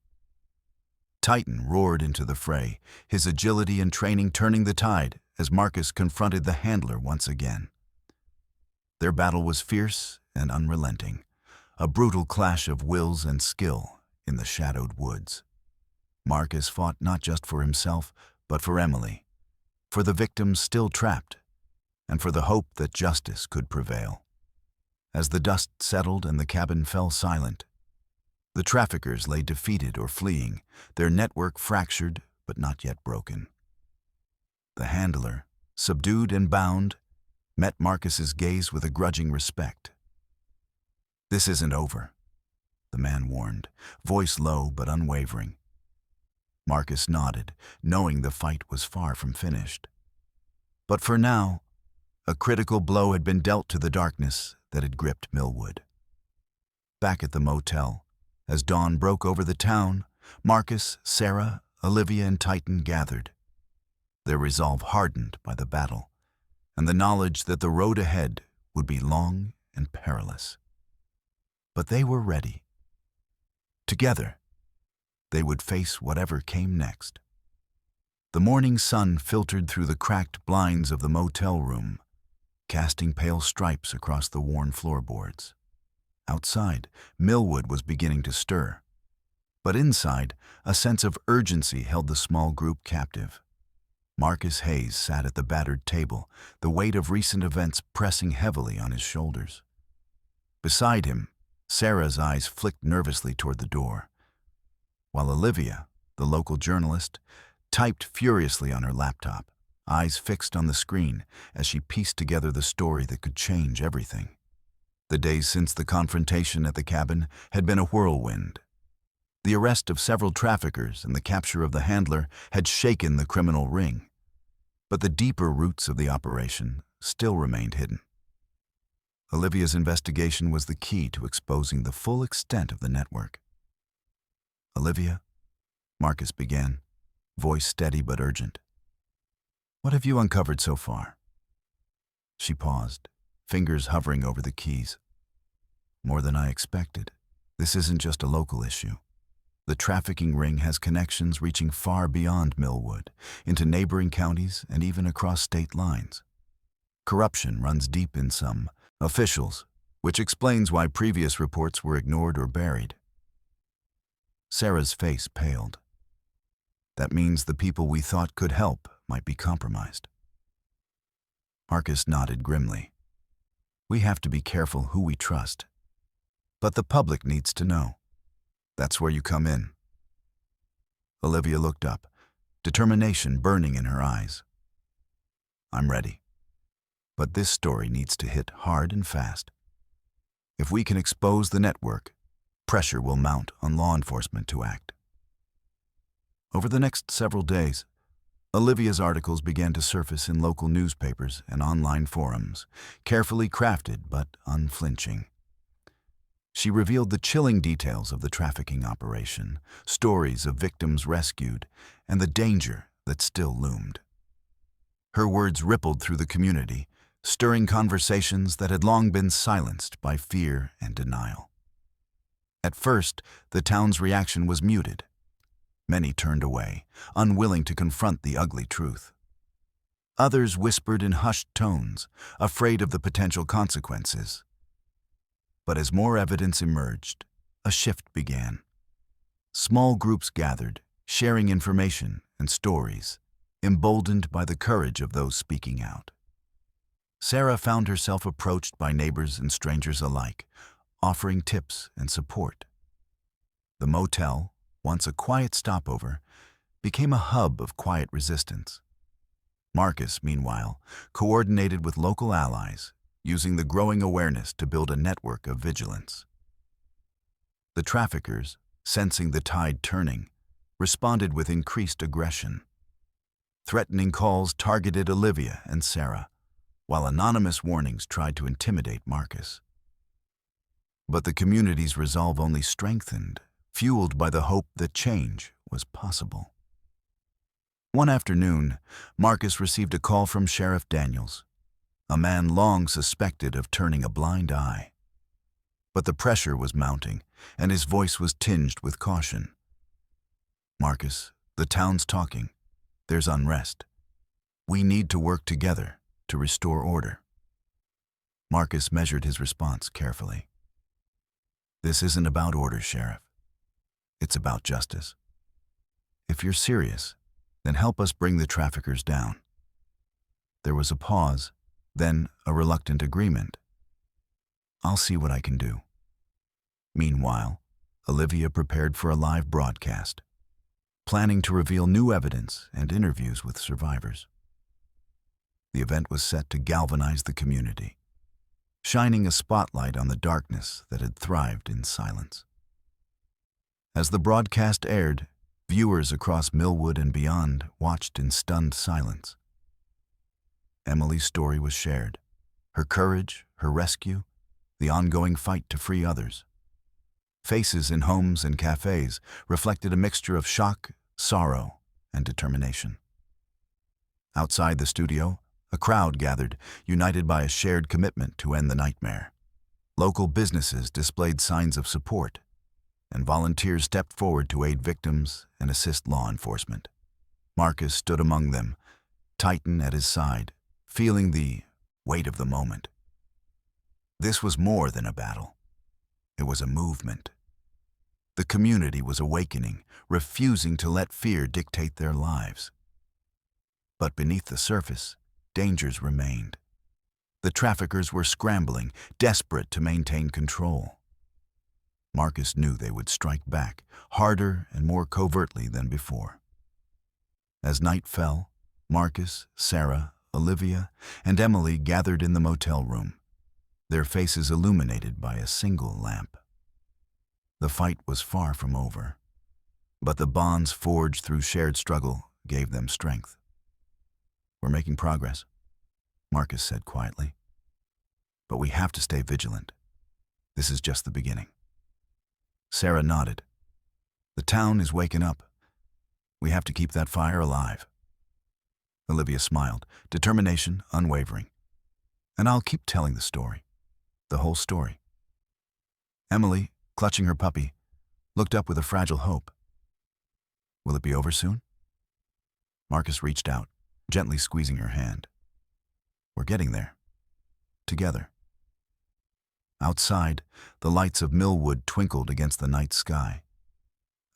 Titan roared into the fray, his agility and training turning the tide as Marcus confronted the handler once again. Their battle was fierce and unrelenting, a brutal clash of wills and skill in the shadowed woods. Marcus fought not just for himself, but for Emily, for the victims still trapped, and for the hope that justice could prevail. As the dust settled and the cabin fell silent, the traffickers lay defeated or fleeing, their network fractured but not yet broken. The handler, subdued and bound, met Marcus's gaze with a grudging respect. "This isn't over," the man warned, voice low but unwavering. Marcus nodded, knowing the fight was far from finished. But for now, a critical blow had been dealt to the darkness that had gripped Millwood. Back at the motel, as dawn broke over the town, Marcus, Sarah, Olivia, and Titan gathered, their resolve hardened by the battle, and the knowledge that the road ahead would be long and perilous. But they were ready. Together, they would face whatever came next. The morning sun filtered through the cracked blinds of the motel room, casting pale stripes across the worn floorboards. Outside, Millwood was beginning to stir. But inside, a sense of urgency held the small group captive. Marcus Hayes sat at the battered table, the weight of recent events pressing heavily on his shoulders. Beside him, Sarah's eyes flicked nervously toward the door, while Olivia, the local journalist, typed furiously on her laptop, eyes fixed on the screen as she pieced together the story that could change everything. The days since the confrontation at the cabin had been a whirlwind. The arrest of several traffickers and the capture of the handler had shaken the criminal ring, but the deeper roots of the operation still remained hidden. Olivia's investigation was the key to exposing the full extent of the network. "Olivia," Marcus began, voice steady but urgent, "what have you uncovered so far?" She paused, fingers hovering over the keys. "More than I expected. This isn't just a local issue. The trafficking ring has connections reaching far beyond Millwood, into neighboring counties and even across state lines. Corruption runs deep in some officials, which explains why previous reports were ignored or buried." Sarah's face paled. "That means the people we thought could help might be compromised." Marcus nodded grimly. "We have to be careful who we trust. But the public needs to know. That's where you come in." Olivia looked up, determination burning in her eyes. "I'm ready. But this story needs to hit hard and fast. If we can expose the network, pressure will mount on law enforcement to act." Over the next several days, Olivia's articles began to surface in local newspapers and online forums, carefully crafted but unflinching. She revealed the chilling details of the trafficking operation, stories of victims rescued, and the danger that still loomed. Her words rippled through the community, stirring conversations that had long been silenced by fear and denial. At first, the town's reaction was muted. Many turned away, unwilling to confront the ugly truth. Others whispered in hushed tones, afraid of the potential consequences. But as more evidence emerged, a shift began. Small groups gathered, sharing information and stories, emboldened by the courage of those speaking out. Sarah found herself approached by neighbors and strangers alike, offering tips and support. The motel, once a quiet stopover, became a hub of quiet resistance. Marcus, meanwhile, coordinated with local allies, using the growing awareness to build a network of vigilance. The traffickers, sensing the tide turning, responded with increased aggression. Threatening calls targeted Olivia and Sarah, while anonymous warnings tried to intimidate Marcus. But the community's resolve only strengthened, fueled by the hope that change was possible. One afternoon, Marcus received a call from Sheriff Daniels, a man long suspected of turning a blind eye. But the pressure was mounting, and his voice was tinged with caution. "Marcus, the town's talking. There's unrest. We need to work together to restore order." Marcus measured his response carefully. This isn't about order, Sheriff. It's about justice. If you're serious, then help us bring the traffickers down. There was a pause, then a reluctant agreement. I'll see what I can do. Meanwhile, Olivia prepared for a live broadcast, planning to reveal new evidence and interviews with survivors. The event was set to galvanize the community, shining a spotlight on the darkness that had thrived in silence. As the broadcast aired, viewers across Millwood and beyond watched in stunned silence. Emily's story was shared, her courage, her rescue, the ongoing fight to free others. Faces in homes and cafes reflected a mixture of shock, sorrow, and determination. Outside the studio, a crowd gathered, united by a shared commitment to end the nightmare. Local businesses displayed signs of support, and volunteers stepped forward to aid victims and assist law enforcement. Marcus stood among them, Titan at his side, feeling the weight of the moment. This was more than a battle. It was a movement. The community was awakening, refusing to let fear dictate their lives. But beneath the surface, dangers remained. The traffickers were scrambling, desperate to maintain control. Marcus knew they would strike back, harder and more covertly than before. As night fell, Marcus, Sarah, Olivia, and Emily gathered in the motel room, their faces illuminated by a single lamp. The fight was far from over, but the bonds forged through shared struggle gave them strength. "We're making progress," Marcus said quietly. "But we have to stay vigilant. This is just the beginning." Sarah nodded. "The town is waking up. We have to keep that fire alive." Olivia smiled, determination unwavering. "And I'll keep telling the story. The whole story." Emily, clutching her puppy, looked up with a fragile hope. "Will it be over soon?" Marcus reached out, gently squeezing her hand. "We're getting there. Together." Outside, the lights of Millwood twinkled against the night sky.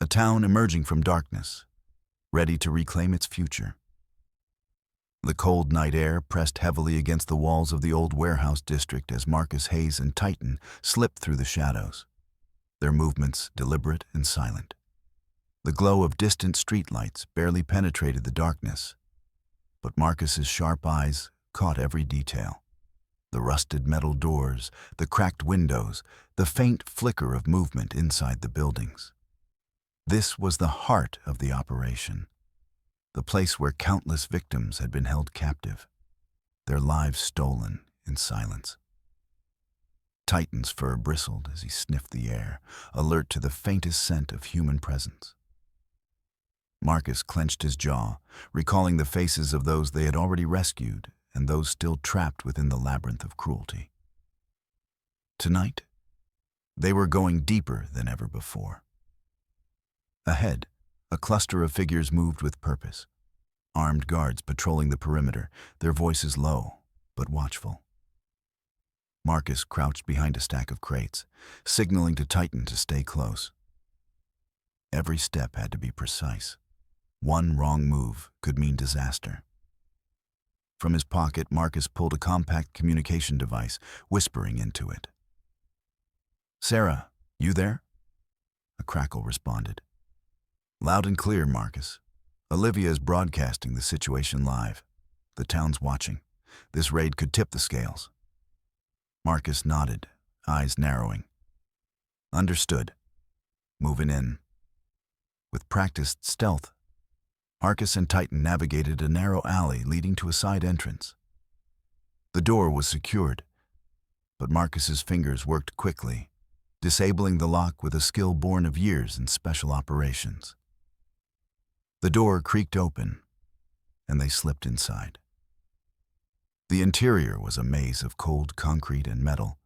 A town emerging from darkness, ready to reclaim its future. The cold night air pressed heavily against the walls of the old warehouse district as Marcus, Hayes, and Titan slipped through the shadows, their movements deliberate and silent. The glow of distant streetlights barely penetrated the darkness, but Marcus's sharp eyes caught every detail. The rusted metal doors, the cracked windows, the faint flicker of movement inside the buildings. This was the heart of the operation, the place where countless victims had been held captive, their lives stolen in silence. Titan's fur bristled as he sniffed the air, alert to the faintest scent of human presence. Marcus clenched his jaw, recalling the faces of those they had already rescued and those still trapped within the labyrinth of cruelty. Tonight, they were going deeper than ever before. Ahead, a cluster of figures moved with purpose, armed guards patrolling the perimeter, their voices low but watchful. Marcus crouched behind a stack of crates, signaling to Titan to stay close. Every step had to be precise. One wrong move could mean disaster. From his pocket, Marcus pulled a compact communication device, whispering into it. "Sarah, you there?" A crackle responded. "Loud and clear, Marcus. Olivia is broadcasting the situation live. The town's watching. This raid could tip the scales." Marcus nodded, eyes narrowing. "Understood. Moving in." With practiced stealth, Marcus and Titan navigated a narrow alley leading to a side entrance. The door was secured, but Marcus's fingers worked quickly, disabling the lock with a skill born of years in special operations. The door creaked open, and they slipped inside. The interior was a maze of cold concrete and metal,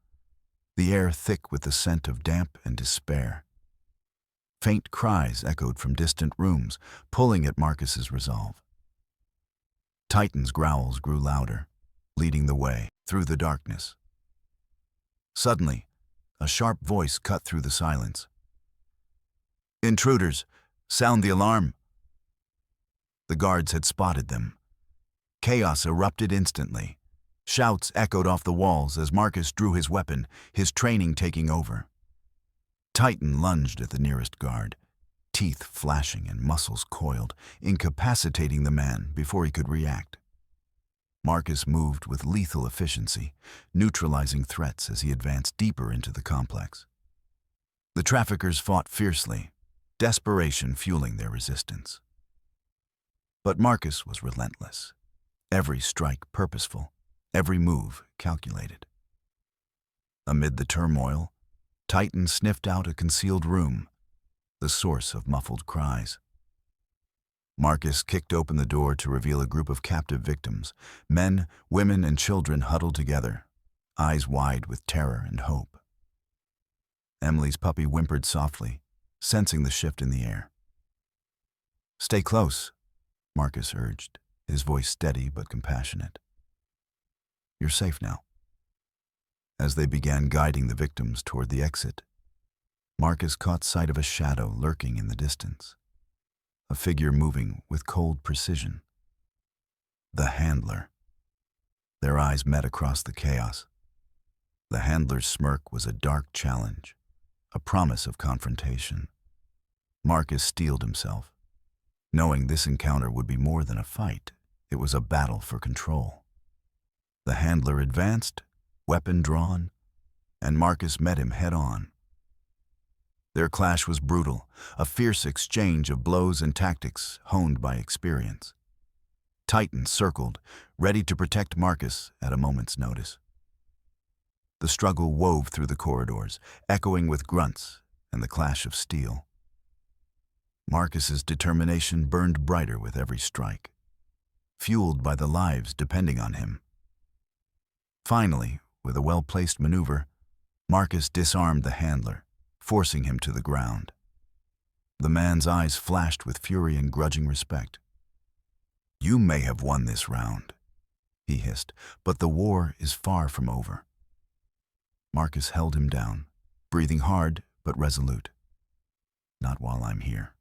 the air thick with the scent of damp and despair. Faint cries echoed from distant rooms, pulling at Marcus's resolve. Titan's growls grew louder, leading the way through the darkness. Suddenly, a sharp voice cut through the silence. "Intruders! Sound the alarm!" The guards had spotted them. Chaos erupted instantly. Shouts echoed off the walls as Marcus drew his weapon, his training taking over. Titan lunged at the nearest guard, teeth flashing and muscles coiled, incapacitating the man before he could react. Marcus moved with lethal efficiency, neutralizing threats as he advanced deeper into the complex. The traffickers fought fiercely, desperation fueling their resistance. But Marcus was relentless, every strike purposeful, every move calculated. Amid the turmoil, Titan sniffed out a concealed room, the source of muffled cries. Marcus kicked open the door to reveal a group of captive victims, men, women, and children huddled together, eyes wide with terror and hope. Emily's puppy whimpered softly, sensing the shift in the air. "Stay close," Marcus urged, his voice steady but compassionate. "You're safe now." As they began guiding the victims toward the exit, Marcus caught sight of a shadow lurking in the distance, a figure moving with cold precision. The handler. Their eyes met across the chaos. The handler's smirk was a dark challenge, a promise of confrontation. Marcus steeled himself. Knowing this encounter would be more than a fight, it was a battle for control. The handler advanced, weapon drawn, and Marcus met him head-on. Their clash was brutal, a fierce exchange of blows and tactics honed by experience. Titan circled, ready to protect Marcus at a moment's notice. The struggle wove through the corridors, echoing with grunts and the clash of steel. Marcus's determination burned brighter with every strike, fueled by the lives depending on him. Finally, with a well-placed maneuver, Marcus disarmed the handler, forcing him to the ground. The man's eyes flashed with fury and grudging respect. "You may have won this round," he hissed, "but the war is far from over." Marcus held him down, breathing hard but resolute. "Not while I'm here."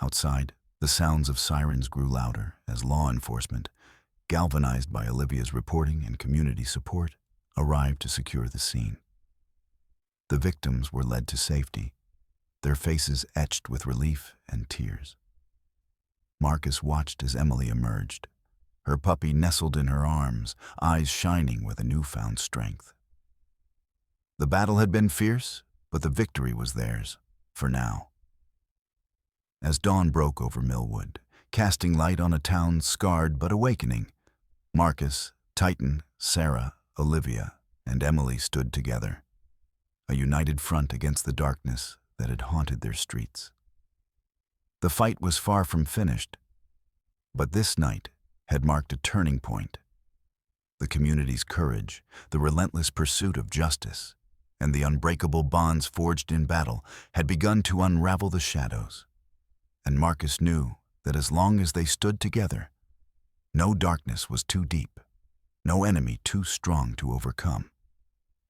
Outside, the sounds of sirens grew louder as law enforcement, galvanized by Olivia's reporting and community support, arrived to secure the scene. The victims were led to safety, their faces etched with relief and tears. Marcus watched as Emily emerged, her puppy nestled in her arms, eyes shining with a newfound strength. The battle had been fierce, but the victory was theirs, for now. As dawn broke over Millwood, casting light on a town scarred but awakening, Marcus, Titan, Sarah, Olivia, and Emily stood together, a united front against the darkness that had haunted their streets. The fight was far from finished, but this night had marked a turning point. The community's courage, the relentless pursuit of justice, and the unbreakable bonds forged in battle had begun to unravel the shadows. And Marcus knew that as long as they stood together, no darkness was too deep, no enemy too strong to overcome.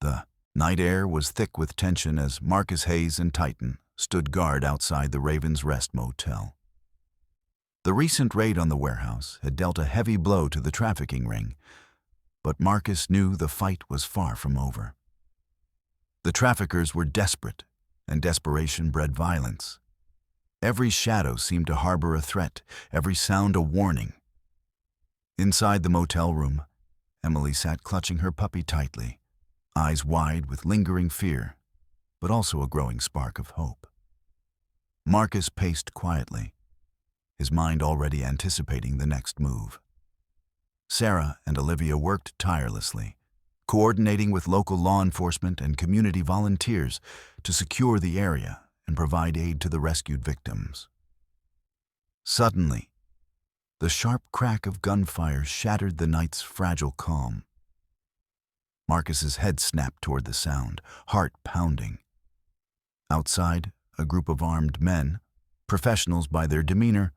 The night air was thick with tension as Marcus Hayes and Titan stood guard outside the Raven's Rest Motel. The recent raid on the warehouse had dealt a heavy blow to the trafficking ring, but Marcus knew the fight was far from over. The traffickers were desperate, and desperation bred violence. Every shadow seemed to harbor a threat, every sound a warning. Inside the motel room, Emily sat clutching her puppy tightly, eyes wide with lingering fear, but also a growing spark of hope. Marcus paced quietly, his mind already anticipating the next move. Sarah and Olivia worked tirelessly, coordinating with local law enforcement and community volunteers to secure the area and provide aid to the rescued victims. Suddenly, the sharp crack of gunfire shattered the night's fragile calm. Marcus's head snapped toward the sound, heart pounding. Outside, a group of armed men, professionals by their demeanor,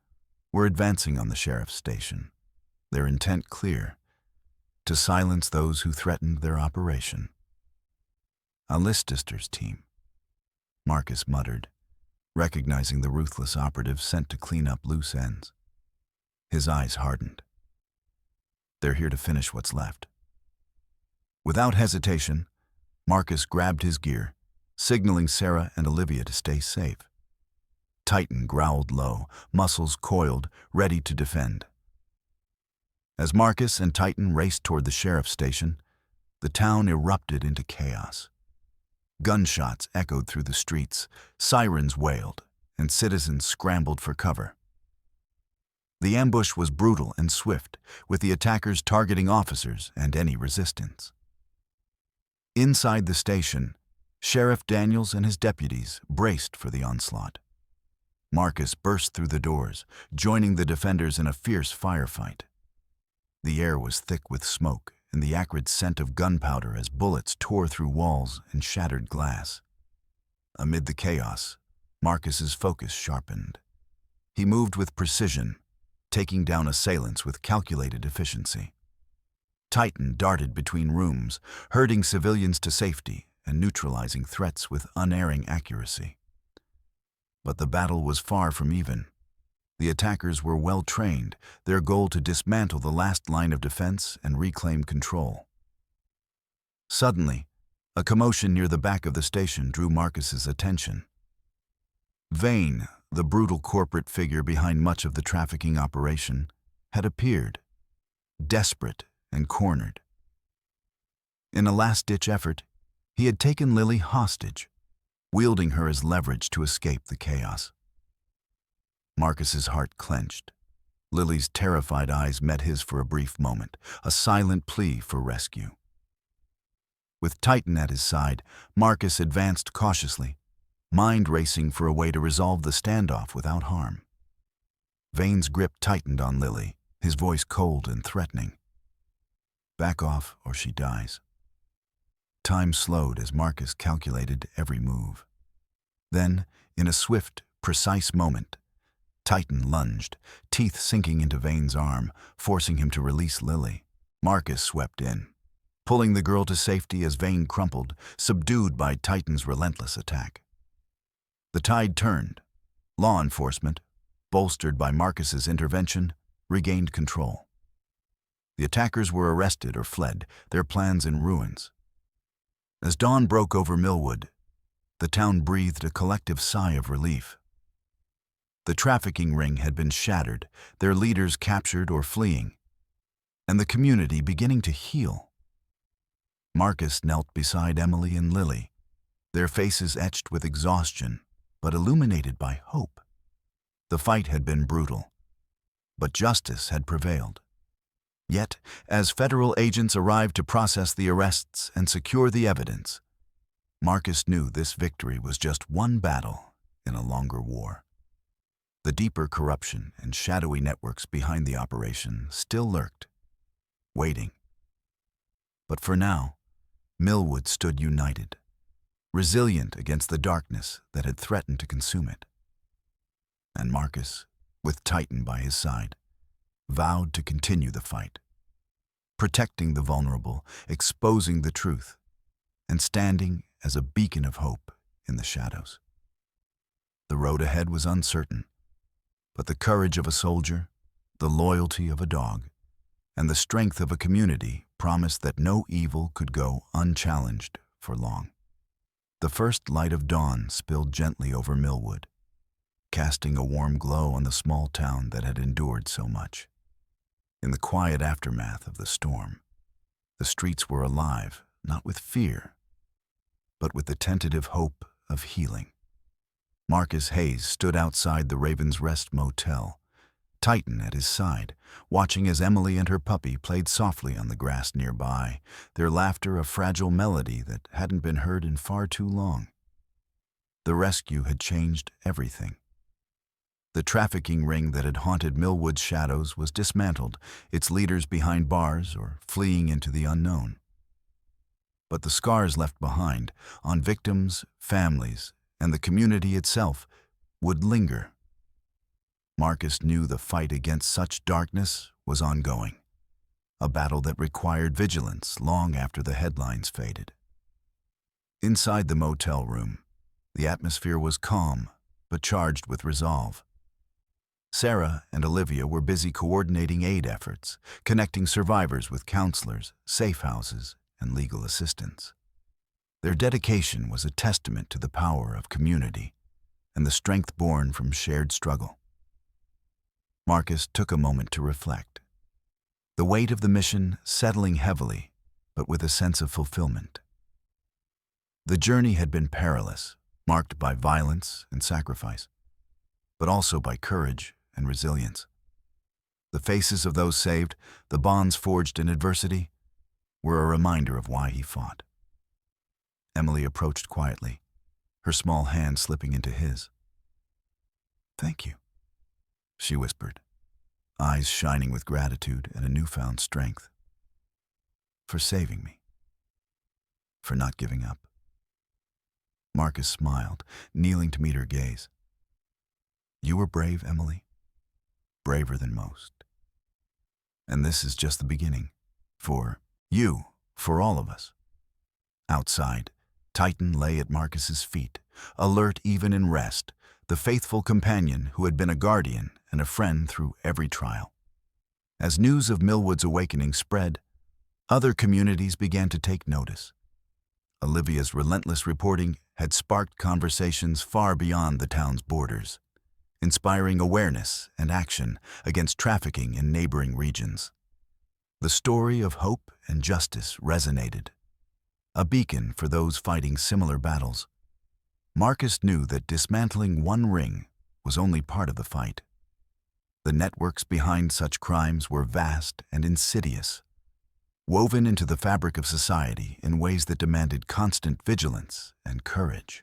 were advancing on the sheriff's station, their intent clear: to silence those who threatened their operation. A Listester's team, Marcus muttered, recognizing the ruthless operative sent to clean up loose ends. His eyes hardened. They're here to finish what's left. Without hesitation, Marcus grabbed his gear, signaling Sarah and Olivia to stay safe. Titan growled low, muscles coiled, ready to defend. As Marcus and Titan raced toward the sheriff's station, the town erupted into chaos. Gunshots echoed through the streets, sirens wailed, and citizens scrambled for cover. The ambush was brutal and swift, with the attackers targeting officers and any resistance. Inside the station, Sheriff Daniels and his deputies braced for the onslaught. Marcus burst through the doors, joining the defenders in a fierce firefight. The air was thick with smoke and the acrid scent of gunpowder as bullets tore through walls and shattered glass. Amid the chaos, Marcus's focus sharpened. He moved with precision, taking down assailants with calculated efficiency. Titan darted between rooms, herding civilians to safety and neutralizing threats with unerring accuracy. But the battle was far from even. The attackers were well trained, their goal to dismantle the last line of defense and reclaim control. Suddenly, a commotion near the back of the station drew Marcus's attention. Vane, the brutal corporate figure behind much of the trafficking operation, had appeared, desperate and cornered. In a last-ditch effort, he had taken Lily hostage, wielding her as leverage to escape the chaos. Marcus's heart clenched. Lily's terrified eyes met his for a brief moment, a silent plea for rescue. With Titan at his side, Marcus advanced cautiously, mind racing for a way to resolve the standoff without harm. Vane's grip tightened on Lily, his voice cold and threatening. Back off or she dies. Time slowed as Marcus calculated every move. Then, in a swift, precise moment, Titan lunged, teeth sinking into Vane's arm, forcing him to release Lily. Marcus swept in, pulling the girl to safety as Vane crumpled, subdued by Titan's relentless attack. The tide turned. Law enforcement, bolstered by Marcus's intervention, regained control. The attackers were arrested or fled, their plans in ruins. As dawn broke over Millwood, the town breathed a collective sigh of relief. The trafficking ring had been shattered, their leaders captured or fleeing, and the community beginning to heal. Marcus knelt beside Emily and Lily, their faces etched with exhaustion, but illuminated by hope. The fight had been brutal, but justice had prevailed. Yet, as federal agents arrived to process the arrests and secure the evidence, Marcus knew this victory was just one battle in a longer war. The deeper corruption and shadowy networks behind the operation still lurked, waiting. But for now, Millwood stood united, resilient against the darkness that had threatened to consume it. And Marcus, with Titan by his side, vowed to continue the fight, protecting the vulnerable, exposing the truth, and standing as a beacon of hope in the shadows. The road ahead was uncertain, but the courage of a soldier, the loyalty of a dog, and the strength of a community promised that no evil could go unchallenged for long. The first light of dawn spilled gently over Millwood, casting a warm glow on the small town that had endured so much. In the quiet aftermath of the storm, the streets were alive, not with fear, but with the tentative hope of healing. Marcus Hayes stood outside the Raven's Rest Motel, Titan at his side, watching as Emily and her puppy played softly on the grass nearby, their laughter a fragile melody that hadn't been heard in far too long. The rescue had changed everything. The trafficking ring that had haunted Millwood's shadows was dismantled, its leaders behind bars or fleeing into the unknown. But the scars left behind, on victims, families, and the community itself, would linger. Marcus knew the fight against such darkness was ongoing, a battle that required vigilance long after the headlines faded. Inside the motel room, the atmosphere was calm, but charged with resolve. Sarah and Olivia were busy coordinating aid efforts, connecting survivors with counselors, safe houses, and legal assistance. Their dedication was a testament to the power of community and the strength born from shared struggle. Marcus took a moment to reflect, the weight of the mission settling heavily, but with a sense of fulfillment. The journey had been perilous, marked by violence and sacrifice, but also by courage and resilience. The faces of those saved, the bonds forged in adversity, were a reminder of why he fought. Emily approached quietly, her small hand slipping into his. "Thank you," she whispered, eyes shining with gratitude and a newfound strength. "For saving me. For not giving up." Marcus smiled, kneeling to meet her gaze. "You were brave, Emily. Braver than most. And this is just the beginning. For you, for all of us." Outside, Titan lay at Marcus's feet, alert even in rest, the faithful companion who had been a guardian and a friend through every trial. As news of Millwood's awakening spread, other communities began to take notice. Olivia's relentless reporting had sparked conversations far beyond the town's borders, inspiring awareness and action against trafficking in neighboring regions. The story of hope and justice resonated, a beacon for those fighting similar battles. Marcus knew that dismantling one ring was only part of the fight. The networks behind such crimes were vast and insidious, woven into the fabric of society in ways that demanded constant vigilance and courage.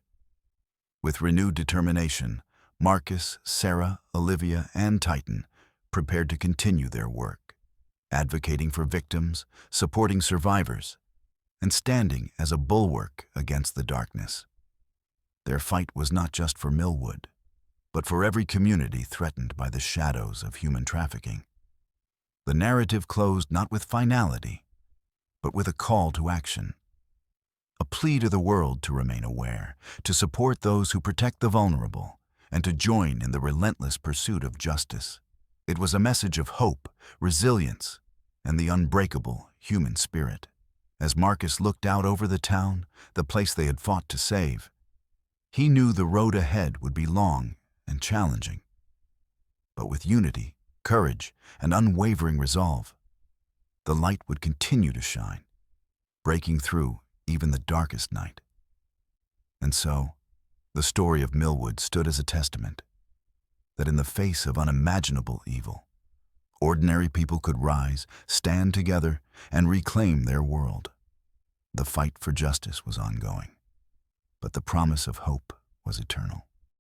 With renewed determination, Marcus, Sarah, Olivia, and Titan prepared to continue their work, advocating for victims, supporting survivors, and standing as a bulwark against the darkness. Their fight was not just for Millwood, but for every community threatened by the shadows of human trafficking. The narrative closed not with finality, but with a call to action. A plea to the world to remain aware, to support those who protect the vulnerable, and to join in the relentless pursuit of justice. It was a message of hope, resilience, and the unbreakable human spirit. As Marcus looked out over the town, the place they had fought to save, he knew the road ahead would be long and challenging. But with unity, courage, and unwavering resolve, the light would continue to shine, breaking through even the darkest night. And so, the story of Millwood stood as a testament that in the face of unimaginable evil, ordinary people could rise, stand together, and reclaim their world. The fight for justice was ongoing, but the promise of hope was eternal.